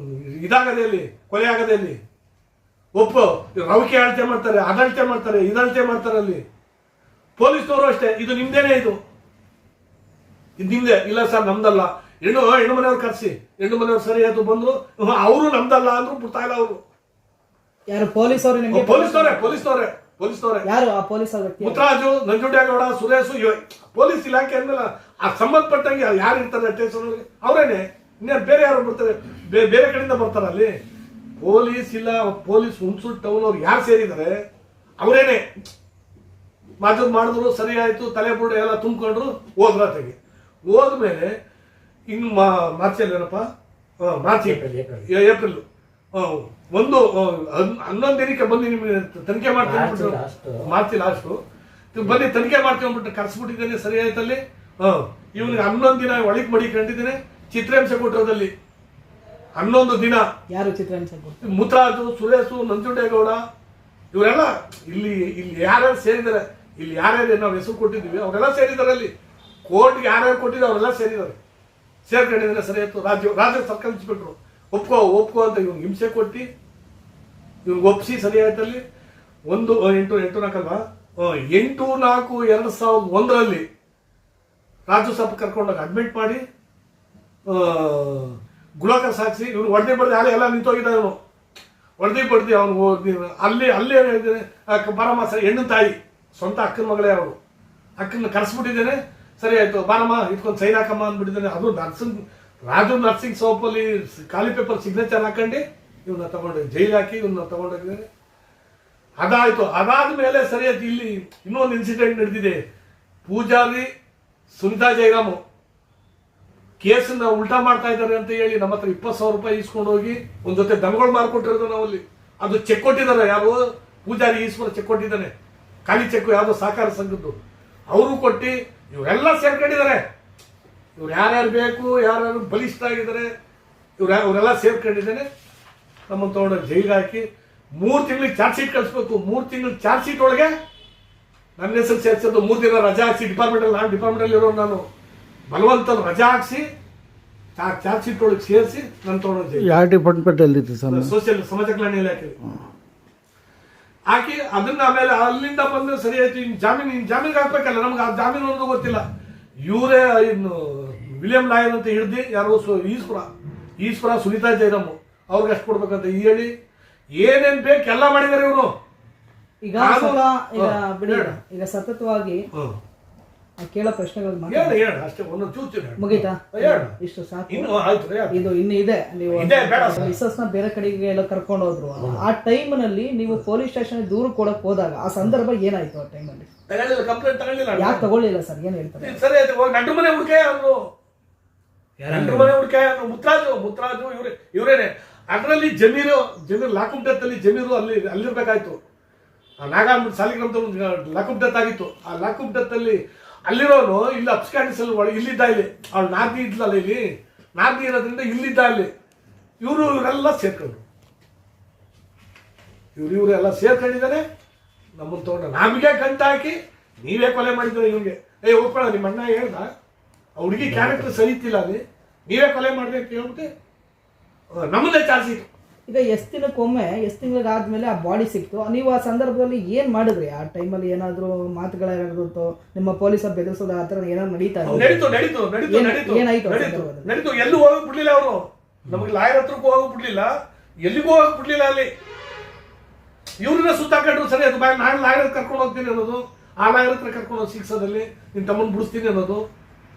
S2: ಇದಾಗದೆ ಅಲ್ಲಿ, ಕೊಲೆ ಆಗದೆ ಅಲ್ಲಿ, ಒಪ್ಪು ರವಿಕೆ ಅಳತೆ ಮಾಡ್ತಾರೆ, ಅದಳತೆ ಮಾಡ್ತಾರೆ, ಇದಳತೆ ಮಾಡ್ತಾರೆ ಅಲ್ಲಿ. ಪೊಲೀಸ್ನವರು ಅಷ್ಟೇ, ಇದು ನಿಮ್ದೇನೆ, ಇದು ನಿಮ್ದೆ. ಇಲ್ಲ ಸರ್ ನಮ್ದಲ್ಲ. ಹೆಣ್ಣು ಮನೆಯವ್ರು ಕರ್ಸಿ, ಹೆಣ್ಣು ಮನೆಯವ್ರು ಸರಿ ಆಯ್ತು ಬಂದ್ರು, ಅವರು ನಮ್ದಲ್ಲ ಅಂದ್ರು ಬಿಡ್ತಾ ಇಲ್ಲ ಅವರು.
S4: ಯಾರು ಪೊಲೀಸವರು?
S2: ಪೊಲೀಸ್ನವರೇ.
S4: ಯಾರು ಆ ಪೊಲೀಸ್ ವ್ಯಕ್ತಿ?
S2: ಮುತ್ತರಾಜು, ನಂಜುಂಡೇಗೌಡ, ಸುರೇಶು, ಪೊಲೀಸ್ ಇಲಾಖೆ ಅಂದ್ಮೇಲೆ ಆ ಸಂಬಂಧಪಟ್ಟಂಗೆ ಯಾರು ಇರ್ತಾರೆ ಸ್ಟೇಷನ್ ಅವರೇನೆ. ಇನ್ನೇನು ಬೇರೆ ಯಾರು ಬರ್ತಾರೆ? ಬೇರೆ ಕಡೆಯಿಂದ ಬರ್ತಾರ ಅಲ್ಲಿ? ಪೊಲೀಸ್ ಇಲ್ಲ, ಪೊಲೀಸ್ ಹುಣಸೂರು ಟೌನ್ ಅವ್ರು ಯಾರು ಸೇರಿದ್ದಾರೆ ಅವರೇನೆ. ಮಾಡಿದ್ರು, ಸರಿ ಆಯ್ತು, ತಲೆ ಬುರುಡೆ ಎಲ್ಲ ತುಂಬಿಕೊಂಡ್ರು, ಹೋದ್ರಾತೆಗೆ. ಹೋದ್ಮೇಲೆ ಇನ್ನು ಮಾರ್ಚಲ್ಲಿ ಏನಪ್ಪ, ಏಪ್ರಿಲ್ 11 ದಿನಕ್ಕೆ ಬಂದು ನಿಮ್ಗೆ ತನಿಖೆ ಮಾಡ್ತೀನಿ, ಮಾರ್ಚ್ ಲಾಸ್ಟು ಬನ್ನಿ ತನಿಖೆ ಮಾಡ್ತೀವಿ ಅಂದ್ಬಿಟ್ಟು ಕರ್ಸ್ಬಿಟ್ಟಿದ್ದೇನೆ. ಸರಿ ಆಯ್ತಲ್ಲಿ. ಇವನಿಗೆ 11 ದಿನ ಒಳಗೆ ಮಡಿಕೊಂಡಿದ್ದೇನೆ. ಚಿತ್ರಾಂಶ ಕೊಟ್ಟಿರೋದಲ್ಲಿ 11 ದಿನ.
S4: ಯಾರು ಚಿತ್ರಾಂಶ?
S2: ಮುತ್ತರಾಜು, ಸುರೇಶು, ನಂಜುಂಡೇಗೌಡ ಇವರೆಲ್ಲ ಇಲ್ಲಿ ಯಾರ್ಯಾರು ಸೇರಿದ್ದಾರೆ, ಇಲ್ಲಿ ಯಾರ್ಯಾರು ನಾವು ಹೆಸರು ಕೊಟ್ಟಿದ್ದೀವಿ ಅವರೆಲ್ಲ ಸೇರಿದ್ದಾರೆ. ಅಲ್ಲಿ ಕೋರ್ಟ್ಗೆ ಯಾರ್ಯಾರು ಕೊಟ್ಟಿದ್ದಾರೆ ಅವರೆಲ್ಲ ಸೇರ್ಕೊಂಡಿದ್ದಾರೆ. ಸರಿ ಆಯ್ತು. ರಾಜ್ಯ ಸರ್ಕಲ್ ಇನ್ಸ್ಪೆಕ್ಟ್ರು ಒಪ್ಕೋ ಅಂತ ಇವ್ನಿಗೆ ಹಿಂಸೆ ಕೊಟ್ಟು ಇವ್ನಿಗೆ ಒಪ್ಪಿಸಿ ಸರಿ ಆಯ್ತಲ್ಲಿ. 8/4/2001 ರಾಜು ಸಾಪ್ ಕರ್ಕೊಂಡೋಗಿ ಅಡ್ಮಿಟ್ ಮಾಡಿ ಗುಳಕ ಸಾಕ್ಷಿ ಇವ್ನು ಹೊಡೆದಿ ಬಡ್ದು ಎಲ್ಲ ನಿಂತೋಗಿದ್ದ. ಇವನು ಹೊಡೆದಿ ಅವನು ಅಲ್ಲಿ ಹೇಳಿದ್ದೇನೆ, ಬಾರಮ್ಮ ಸರಿ, ಹೆಣ್ಣು ತಾಯಿ ಸ್ವಂತ ಅಕ್ಕನ ಮಗಳೇ ಅವರು, ಅಕ್ಕನ ಕರೆಸ್ಬಿಟ್ಟಿದ್ದೇನೆ. ಸರಿ ಆಯ್ತು, ಬಾರಮ್ಮ ಇಟ್ಕೊಂಡು ಸೈನ್ ಹಾಕಮ್ಮ ಅಂದ್ಬಿಟ್ಟಿದ್ದೇನೆ. ಅದು ರಾಜು ನರ್ಸಿಂಗ್ ಸೋಪಲ್ಲಿ ಖಾಲಿ ಪೇಪರ್ ಸಿಗ್ನೇಚರ್ ಹಾಕೊಂಡು ಇವನ್ನ ತಗೊಂಡು ಜೈಲು ಹಾಕಿ ಇವನ್ನ ತಗೊಂಡೋಗಿದ್ದೇನೆ. ಅದಾಯ್ತು. ಅದಾದ್ಮೇಲೆ ಸರಿ ಆಯ್ತು. ಇಲ್ಲಿ ಇನ್ನೊಂದು ಇನ್ಸಿಡೆಂಟ್ ನಡೆದಿದೆ. ಪೂಜಾರಿ ಸುನಿತಾ ಜಯರಾಮು ಕೇಸನ್ನ ಉಲ್ಟಾ ಮಾಡ್ತಾ ಇದ್ದಾರೆ ಅಂತ ಹೇಳಿ ನಮ್ಮ ಹತ್ರ 20,000 ರೂಪಾಯಿ ಇಸ್ಕೊಂಡು ಹೋಗಿ ಒಂದ್ ಜೊತೆ ದನಗಳು ಮಾರ್ಕೊಟ್ಟಿರೋದು ನಾವಲ್ಲಿ. ಅದು ಚೆಕ್ ಕೊಟ್ಟಿದ್ದಾರೆ. ಯಾರು ಪೂಜಾರಿ ಈಶ್ವರ ಚೆಕ್ ಕೊಟ್ಟಿದ್ದಾನೆ, ಖಾಲಿ ಚೆಕ್, ಯಾವ್ದೋ ಸಹಕಾರ ಸಂಘದ್ದು. ಅವರು ಕೊಟ್ಟು ಇವರೆಲ್ಲ ಸೇರ್ಕೊಂಡಿದ್ದಾರೆ. ಇವ್ರು ಯಾರ್ಯಾರು ಬೇಕು, ಯಾರ್ಯಾರು ಬಲಿಷ್ಠ ಆಗಿದ್ದಾರೆ, ಅವರೆಲ್ಲ ಸೇರ್ಕೊಂಡಿದ್ದೇನೆ. ನಮ್ಮನ್ನು ತಗೊಂಡೋಗಿ ಜೈಲಿಗೆ ಹಾಕಿ 3 ತಿಂಗಳಿಗೆ ಚಾರ್ಜ್ ಶೀಟ್ ಕಳಿಸ್ಬೇಕು. 3 ತಿಂಗಳು ಚಾರ್ಜ್ ಶೀಟ್ ಒಳಗೆ ನನ್ನ ಹೆಸರು ಸೇರಿಸೋದು. 3 ದಿನ ರಜಾ ಹಾಕ್ಸಿ ಡಿಪಾರ್ಟ್ಮೆಂಟ್ ಅಲ್ಲಿ ಇರೋ ನಾನು ಬಲವಂತ ರಜಾ ಹಾಕ್ಸಿ ಚಾರ್ಜ್ ಶೀಟ್ ಒಳಗೆ ಸೇರಿಸಿ ನನ್ನ ತಗೊಂಡೋಗಿ
S3: ಯಾವ ಡಿಪಾರ್ಟ್ಮೆಂಟ್ ಅಲ್ಲಿ
S2: ಸೋಷಿಯಲ್ ಸಮಾಜ ಕಲ್ಯಾಣ ಇಲಾಖೆ ಹಾಕಿ ಅದನ್ನ ಆಮೇಲೆ ಅಲ್ಲಿಂದ ಬಂದು ಸರಿ ಆಯ್ತು. ಇನ್ ಜಾಮೀನಿಗೆ ಹಾಕ್ಬೇಕಲ್ಲ, ನಮ್ಗೆ ಆ ಜಾಮೀನು ಅನ್ನೋದು ಗೊತ್ತಿಲ್ಲ. ಇವರೇ ಇನ್ನು ವಿಲಿಯಂ ಲಾಯರ್ ಅಂತ ಹಿಡ್ದು ಯಾರೋ ಈಶ್ವರ ಸುನಿತಾ ಜಯರಾಮು ಅವ್ರಿಗೆ ಅಷ್ಟು ಕೊಡ್ಬೇಕಂತ ಹೇಳಿ ಏನೇನ್ ಬೇಕು ಎಲ್ಲ ಮಾಡಿದಾರೆ ಇವರು.
S4: ಈಗ ಸತತವಾಗಿ ಕೇಳೋ ಪ್ರಶ್ನೆಗಳು
S2: ಅಷ್ಟೇ. ಒಂದೊಂದು ಚೂಚು
S4: ಮುಗೀತಾ? ಇಷ್ಟು ಸಾಕು. ಇದು ಇನ್ನು ಇದೆ. ನೀವು ಮಿಸಸ್ನ ಬೇರೆ ಕಡೆಗೆ ಎಲ್ಲ ಕರ್ಕೊಂಡು ಹೋದ್ರು. ಆ ಟೈಮ್ ನಲ್ಲಿ ನೀವು ಪೊಲೀಸ್ ಸ್ಟೇಷನ್ ದೂರು ಕೊಡಕ್ ಹೋದಾಗ ಆ ಸಂದರ್ಭ ಏನಾಯ್ತು? ಆ ಟೈಮಲ್ಲಿ
S2: ತಗೊಳ್ಳಿಲ್ಲ, ಕಂಪ್ಲೇಂಟ್ ತಗೊಳ್ಳಿಲ್ಲ.
S4: ಯಾಕೆ ತಗೊಳ್ಳಿಲ್ಲ ಸರ್? ಏನ್ ಹೇಳ್ತಾರೆ?
S2: ಸರಿ ಆಯ್ತು, ಹೋಗಿ ನಂಟ್ರ ಮನೆ ಹುಡ್ಕೆ ಅಂದ್ರು, ನಂಟ್ರ ಮನೆ ಹುಡ್ಕೆ ಅಂದ್ರು. ಮುತ್ತರಾಜು ಇವರೇನೆ. ಅದರಲ್ಲಿ ಜಮೀರು ಲಾಕಪ್ ಡೆತ್ ಅಲ್ಲಿ ಜಮೀರು ಅಲ್ಲಿರ್ಬೇಕಾಯ್ತು. ನಾಗಾಂಬ ಸಾಲಿಗ್ರಾಮದಲ್ಲಿ ಲಾಕಪ್ ಡೆತ್ ಆಗಿತ್ತು. ಆ ಲಾಕಪ್ ಡೆತ್ ಅಲ್ಲಿ ಅಲ್ಲಿರೋನು ಇಲ್ಲಿ ಅಬ್ಸ್ಕ್ಯಾಂಡಿಸ್ ಅಲ್ಲಿ ಒಳಗೆ ಇಲ್ಲಿದ್ದ, ಇಲ್ಲಿ ಅವ್ಳು ನಾದಿ ಇದ್ಲಲ್ಲ, ಇಲ್ಲಿ ನಾದಿ ಇರೋದ್ರಿಂದ ಇಲ್ಲಿದ್ದ ಅಲ್ಲಿ. ಇವರೆಲ್ಲ ಸೇರ್ಕೊಂಡ್ರು, ಇವರೆಲ್ಲ ಸೇರ್ಕೊಂಡಿದ್ದಾನೆ. ನಮ್ಮನ್ನು ತಗೊಂಡ ನಮಗೆ ಗಂಟ ಹಾಕಿ ನೀವೇ ಕೊಲೆ ಮಾಡಿದ್ರೆ ಇವ್ರಿಗೆ ಒಪ್ಪಳ ನಿಮ್ಮ ಅಣ್ಣ ಹೇಳ್ದ ಆ ಹುಡುಗಿ ಕ್ಯಾರೆಕ್ಟರ್ ಸರಿತಿಲ್ಲ, ಅಲ್ಲಿ ನೀವೇ ಕೊಲೆ ಮಾಡ್ಬೇಕು ಹೇಳ್ಬಿಟ್ಟು ನಮ್ಮದೇ ಚಾರ್ಜ್ ಇತ್ತು.
S4: ಈಗ ಎಷ್ಟು ದಿನಕ್ಕೊಮ್ಮೆ, ಎಷ್ಟು ತಿಂಗಳಿಗಾದ್ಮೇಲೆ ಆ ಬಾಡಿ ಸಿಕ್ತು, ನೀವು ಆ ಸಂದರ್ಭದಲ್ಲಿ ಏನ್ ಮಾಡಿದ್ರಿ? ಆ ಟೈಮಲ್ಲಿ ಏನಾದ್ರು ಮಾತುಗಳಾಗಿರುತ್ತೋ, ನಿಮ್ಮ ಪೊಲೀಸರು ಬೆದರಿಸೋದು ಆ ಥರ ಏನಾದ್ರು ನಡೀತಾ
S2: ನಡೀತು. ಎಲ್ಲೂ ಹೋಗಕ್ ಬಿಡ್ಲಿಲ್ಲ ಅವರು, ನಮಗೆ ಲಾಯರ್ ಹತ್ರಕ್ಕೂ ಹೋಗಕ್ ಬಿಡ್ಲಿಲ್ಲ, ಎಲ್ಲಿಗೂ ಹೋಗಕ್ ಬಿಡ್ಲಿಲ್ಲ. ಅಲ್ಲಿ ಇವ್ರನ್ನ ಸುತ್ತಾಕೊಂಡ್ರು. ಸರಿ ಅದು ನಾನು ಲಾಯರ್ ಕರ್ಕೊಂಡು ಹೋಗ್ತೀನಿ ಅನ್ನೋದು, ಆ ಲಾಯರ್ ಹತ್ರ ಕರ್ಕೊಂಡು ಹೋಗಿ ಶಿಕ್ಷದಲ್ಲಿ ನಿನ್ ತಮ್ಮನ್ ಬಿಡಿಸ್ತೀನಿ ಅನ್ನೋದು,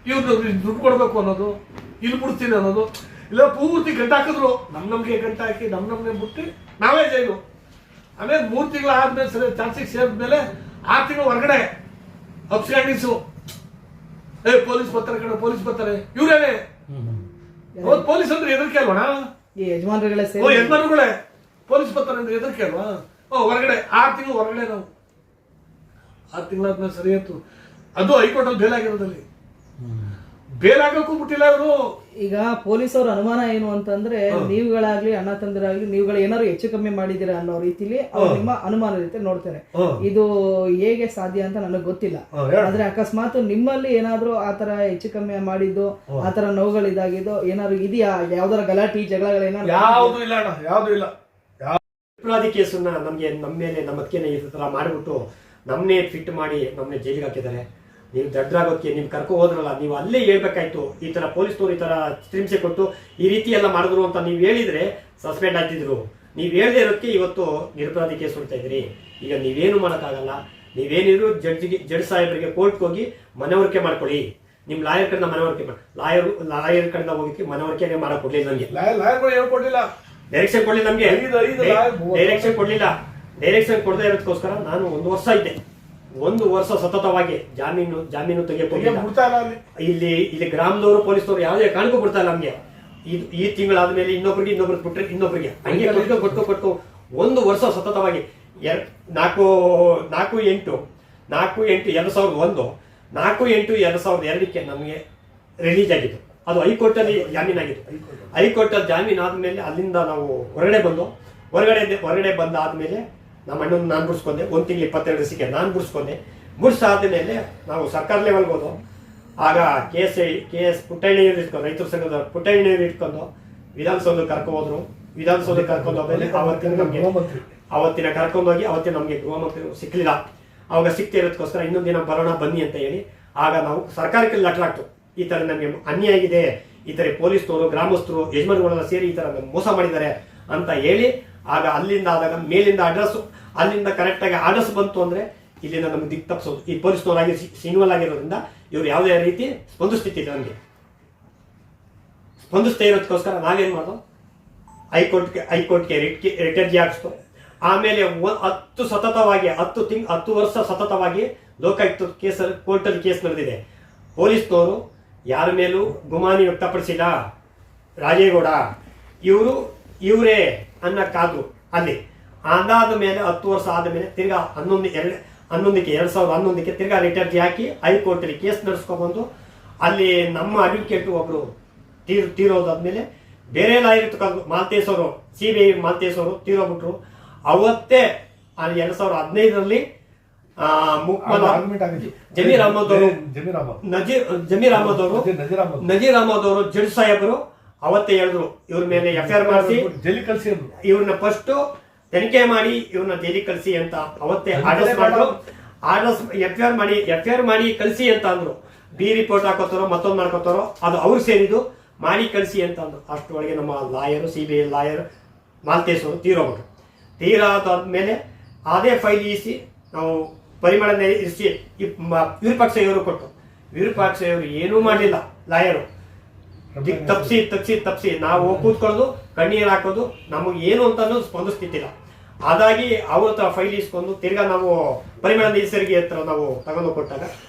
S2: ಇವ್ರು ದುಡ್ಡು ಕೊಡ್ಬೇಕು ಅನ್ನೋದು, ಇಲ್ಲಿ ಬಿಡಿಸ್ತೀನಿ ಅನ್ನೋದು, ಇಲ್ಲ ಪೂರ್ತಿ ಗಂಟೆ ಹಾಕಿದ್ರು. ನಮ್ಗೆ ಗಂಟೆ ಹಾಕಿ ನಮ್ಗೆ ಬಿಟ್ಟು ನಾವೇ ಜೈಲು. ಆಮೇಲೆ 3 ತಿಂಗಳು ಆದ್ಮೇಲೆ ಸರಿ ಚಾರ್ಜಿಗೆ ಸೇರಿದ್ಮೇಲೆ 6 ತಿಂಗಳು ಹೊರಗಡೆ ಅಬ್ಸ್ಕ್ಯಾಂಡಿಸು. ಪೊಲೀಸ್ ಬರ್ತಾರೆ ಕಡೆ, ಪೊಲೀಸ್ ಬರ್ತಾರೆ, ಇವ್ರೇನೆ ಪೊಲೀಸ್ ಅಂದ್ರೆ ಹೆದರಿಕೆ ಅಲ್ವಣ? ಯಜಮಾನ್ರುಗಳೇ ಪೊಲೀಸ್ ಬರ್ತಾರೆ ಅಂದ್ರೆ ಹೆದರಿಕೆ ಅಲ್ವಾ? ಹೊರಗಡೆ 6 ತಿಂಗಳು ಹೊರಗಡೆ ನಾವು. 6 ತಿಂಗಳಾದ್ಮೇಲೆ ಸರಿ ಆಯ್ತು. ಅದು ಹೈಕೋರ್ಟ್ ಅಲ್ಲಿ ಬೇಲ್ ಆಗಿರೋದಲ್ಲಿ, ಬೇಲ್ ಆಗೋಕ್ಕೂ ಬಿಟ್ಟಿಲ್ಲ ಅವರು.
S4: ಈಗ ಪೊಲೀಸವ್ರ ಅನುಮಾನ ಏನು ಅಂತಂದ್ರೆ, ನೀವುಗಳಾಗ್ಲಿ ಅಣ್ಣ ತಂದಿರಾಗ್ಲಿ ನೀವುಗಳು ಏನಾದ್ರು ಹೆಚ್ಚು ಕಮ್ಮಿ ಮಾಡಿದಿರಾ ಅನ್ನೋ ರೀತಿಲಿ ಅವ್ರು ನಿಮ್ಮ ಅನುಮಾನ ರೀತಿ ನೋಡ್ತಾರೆ. ಇದು ಹೇಗೆ ಸಾಧ್ಯ ಅಂತ ನನಗೆ ಗೊತ್ತಿಲ್ಲ. ಆದ್ರೆ ಅಕಸ್ಮಾತ್ ನಿಮ್ಮಲ್ಲಿ ಏನಾದ್ರು ಆತರ ಹೆಚ್ಚು ಕಮ್ಮಿ ಮಾಡಿದ್ದು, ಆತರ ನೋವುಗಳಿದಾಗಿದ್ದು ಏನಾದ್ರು ಇದೆಯಾ? ಯಾವ್ದಾರ ಗಲಾಟಿ ಜಗಳಗಳೇನಾದ್ರು?
S2: ಯಾವ್ದು ಇಲ್ಲ ಅಣ್ಣ, ಯಾವ್ದು ಇಲ್ಲ.
S1: ಅಪರಾಧಿ ಕೇಸನ್ನ ನಮ್ಮ ಮೇಲೆ ನಮ್ಮ ಅತ್ತಿಗೆನ ಈ ತರ ಮಾಡಿಬಿಟ್ಟು ನಮ್ಮನ್ನೇ ಫಿಟ್ ಮಾಡಿ ನಮ್ಮನ್ನೇ ಜೈಲಿಗೆ ಹಾಕಿದ್ದಾರೆ. ನೀವು ದಡ್ಡರಾಗೋಕ್ಕೆ ನೀವು ಕರ್ಕೊ ಹೋದ್ರಲ್ಲ, ನೀವು ಅಲ್ಲೇ ಹೇಳ್ಬೇಕಾಯ್ತು. ಈ ತರ ಪೊಲೀಸ್ನವ್ರು ಈ ತರ ಚಿತ್ರಿಂಸೆ ಕೊಟ್ಟು ಈ ರೀತಿ ಎಲ್ಲ ಮಾಡಿದ್ರು ಅಂತ ನೀವು ಹೇಳಿದ್ರೆ ಸಸ್ಪೆಂಡ್ ಆಗ್ತಿದ್ರು. ನೀವು ಹೇಳದೇ ಇರೋದಕ್ಕೆ ಇವತ್ತು ನಿರಪರಾಧಿ ಕೇಸ್ ಹೊಡ್ತಾ ಇದ್ರಿ. ಈಗ ನೀವೇನು ಮಾಡೋಕ್ಕಾಗಲ್ಲ. ನೀವೇನಿದ್ರು ಜಡ್ಜ್ ಸಾಹೇಬರಿಗೆ ಕೋರ್ಟ್ಗೆ ಹೋಗಿ ಮನವರಿಕೆ ಮಾಡ್ಕೊಳ್ಳಿ. ನಿಮ್ ಲಾಯರ್ ಕಡೆಯಿಂದ ಮನವರಿಕೆ ಮಾಡಿ, ಲಾಯರ್ ಕಡೆಯಿಂದ ಹೋಗಿ ಮನವರಿಕೆ ಮಾಡಕ್ ಕೊಡ್ಲಿಲ್ಲ ನಮ್ಗೆ,
S2: ಹೇಳ್ಕೊಡ್ಲಿಲ್ಲ,
S1: ಡೈರೆಕ್ಷನ್ ಕೊಡ್ಲಿಲ್ಲ ನಮ್ಗೆ, ಡೈರೆಕ್ಷನ್ ಕೊಡ್ಲಿಲ್ಲ. ಡೈರೆಕ್ಷನ್ ಕೊಡದೇ ಇರೋದಕ್ಕೋಸ್ಕರ ನಾನು 1 ವರ್ಷ ಇದ್ದೆ. 1 ವರ್ಷ ಸತತವಾಗಿ ಜಾಮೀನು ತೆಗೆದುಕೊಂಡಿಲ್ಲ. ಇಲ್ಲಿ ಗ್ರಾಮದವರು ಪೊಲೀಸ್ನವರು ಯಾವುದೇ ಕಾರಣಕ್ಕೂ ಬಿಡ್ತಾ ಇಲ್ಲ ನಮ್ಗೆ. ಈ ತಿಂಗಳಾದ್ಮೇಲೆ ಇನ್ನೊಬ್ರಿಗೆ ಬಿಟ್ರೆ ಇನ್ನೊಬ್ರಿಗೆ ಹಂಗೆ ಕೊಟ್ಟು 1 ವರ್ಷ ಸತತವಾಗಿ 4/8/2001 4/8/2002ಕ್ಕೆ ನಮಗೆ ರಿಲೀಸ್ ಆಗಿತ್ತು. ಅದು ಹೈಕೋರ್ಟ್ ಅಲ್ಲಿ ಜಾಮೀನ್ ಆಗಿತ್ತು. ಹೈಕೋರ್ಟ್ ಅಲ್ಲಿ ಜಾಮೀನ್ ಆದ್ಮೇಲೆ ಅಲ್ಲಿಂದ ನಾವು ಹೊರಗಡೆ ಬಂದಾದ್ಮೇಲೆ ನಮ್ಮ ಅಣ್ಣನ ನಾನು ಬಿಡಿಸ್ಕೊಂಡೆ. 1 ತಿಂಗಳು 22 ದಿವಸಕ್ಕೆ ನಾನು ಬಿಡಿಸಾದ್ಮೇಲೆ ನಾವು ಸರ್ಕಾರ ಲೆವೆಲ್ಗೆ ಹೋದೋ. ಆಗ KS ಪುಟ್ಟಣ್ಣಯ್ಯರು ಇಟ್ಕೊಂಡು, ರೈತರ ಸಂಘದ ಪುಟ್ಟಣ್ಣಯ್ಯರು ಇಟ್ಕೊಂಡು ವಿಧಾನಸೌಧಕ್ಕೆ ಕರ್ಕೊಂಡು ಹೋದ್ಮೇಲೆ ಅವತ್ತಿನ ಕರ್ಕೊಂಡೋಗಿ ಅವತ್ತಿನ ನಮಗೆ ಗೃಹ ಮಂತ್ರಿ ಸಿಕ್ಕಲಿಲ್ಲ. ಅವಾಗ ಸಿಕ್ತೇ ಇರೋದಕ್ಕೋಸ್ಕರ ಇನ್ನೊಂದು ದಿನ ಬರೋಣ ಬನ್ನಿ ಅಂತ ಹೇಳಿ ಆಗ ನಾವು ಸರ್ಕಾರಕ್ಕೆ ಲೆಟರ್ ಹಾಕ್ತು. ಈ ತರ ನಮಗೆ ಅನ್ಯಾಯ ಆಗಿದೆ, ಈ ತರ ಪೊಲೀಸ್ನವರು ಗ್ರಾಮಸ್ಥರು ಯಜಮಾನಗಳೆಲ್ಲ ಸೇರಿ ಈ ತರ ಮೋಸ ಮಾಡಿದ್ದಾರೆ ಅಂತ ಹೇಳಿ ಆಗ ಅಲ್ಲಿಂದ ಆದಾಗ ಮೇಲಿಂದ ಅಲ್ಲಿಂದ ಕರೆಕ್ಟ್ ಆಗಿ ಆರ್ಡರ್ಸ್ ಬಂತು ಅಂದ್ರೆ ಇಲ್ಲಿಂದ ನಮ್ಗೆ ದಿಕ್ಕು ತಪ್ಪಿಸೋದು. ಈ ಪೊಲೀಸ್ನವರಾಗಿ ಸಿಂಗಲ್ ಆಗಿರೋದ್ರಿಂದ ಇವ್ರು ಯಾವುದೇ ರೀತಿ ಸ್ಪಂದಿಸ್ತಿಲ್ಲ. ನಮಗೆ ಸ್ಪಂದಿಸ್ತಾ ಇರೋದಕ್ಕೋಸ್ಕರ ನಾವೇನ್ ಮಾಡೋದು, ಹೈಕೋರ್ಟ್ಗೆ ರಿಟ್ ಅರ್ಜಿ ಹಾಕಿಸ್ತು. ಆಮೇಲೆ 10 ವರ್ಷ ಸತತವಾಗಿ ಲೋಕಾಯುಕ್ತ ಕೋರ್ಟಲ್ಲಿ ಕೇಸ್ ನಡೆದಿದೆ. ಪೊಲೀಸ್ನವರು ಯಾರ ಮೇಲೂ ಗುಮಾನಿ ವ್ಯಕ್ತಪಡಿಸಿಲ್ಲ. ರಾಜೇಗೌಡ ಇವರೇ ಅನ್ನಕ್ಕಾದ್ರು ಅಲ್ಲಿ. ಅದಾದ ಮೇಲೆ 10 ವರ್ಷ ಆದ ಮೇಲೆ ತಿರ್ಗಾ 2011ಕ್ಕೆ ತಿರ್ಗಾ ರಿಟ್ ಅರ್ಜಿ ಹಾಕಿ ಹೈಕೋರ್ಟಲ್ಲಿ ಕೇಸ್ ನಡೆಸ್ಕೊಬಂದು ಅಲ್ಲಿ ನಮ್ಮ ಅಡ್ವೊಕೇಟ್ ಒಬ್ರು ತೀರೋದಾದ್ಮೇಲೆ ಬೇರೆ ಲಾಯರ್ ಮಾಲ್ತೇಶ್ ಅವರು, CBI ಮಾಲ್ತೇಶ್ ಅವರು ತೀರೋಗ್ಬಿಟ್ರು. ಅವತ್ತೇ 2015ರಲ್ಲಿ ನಜೀರ್ ಅಹಮದ್ ಅವರು ಜಡ್ಜ್ ಸಾಹೇಬರು ಅವತ್ತೇ ಹೇಳಿದ್ರು ಇವ್ರ ಮೇಲೆ FIR ಮಾಡಿಸಿ ಇವ್ರನ್ನ ಫಸ್ಟ್ ತನಿಖೆ ಮಾಡಿ ಇವ್ರನ್ನ ಜೈಲಿಗೆ ಕಳಿಸಿ ಅಂತ ಅವತ್ತೇ ಆರ್ಡರ್ಸ್ ಮಾಡಿದ್ರು. FIR ಮಾಡಿ ಕಳಿಸಿ ಅಂತ ಅಂದ್ರು. B ರಿಪೋರ್ಟ್ ಹಾಕೋತಾರೋ ಮತ್ತೊಂದು ಮಾಡ್ಕೋತಾರೋ ಅದು ಅವ್ರು ಸೇರಿದ್ದು, ಮಾಡಿ ಕಳಿಸಿ ಅಂತ ಅಂದ್ರು. ಅಷ್ಟರೊಳಗೆ ನಮ್ಮ ಲಾಯರು CBI ಲಾಯರ್ ಮಾಲ್ತೇಶ್ ಅವರು ತೀರೋಗ್ಬಿಟ್ರು. ತೀರಾದ್ಮೇಲೆ ಅದೇ ಫೈಲ್ ಈಸಿ ನಾವು ಪರಿಮಳ ಇರಿಸಿ ವಿರೂಪಾಕ್ಷ ಇವರು ಕೊಟ್ಟು, ವಿರೂಪಾಕ್ಷ ಇವರು ಏನೂ ಮಾಡಲಿಲ್ಲ. ಲಾಯರು ತಪ್ಸಿ ನಾವು ಕೂತ್ಕೊಳ್ಳೋದು, ಕಣ್ಣೀರು ಹಾಕೋದು, ನಮಗೆ ಏನು ಅಂತ ಸ್ಪಂದಿಸ್ತಿದ್ದಿಲ್ಲ. ಅದಾಗಿ ಅವ್ರ ಹತ್ರ ಫೈಲ್ ಇಸ್ಕೊಂಡು ತಿರ್ಗಾ ನಾವು ಪರಿಮಳ ನೈಸರ್ಗಿಕ ಹತ್ರ ನಾವು ತಗೊಂಡು ಕೊಟ್ಟಾಗ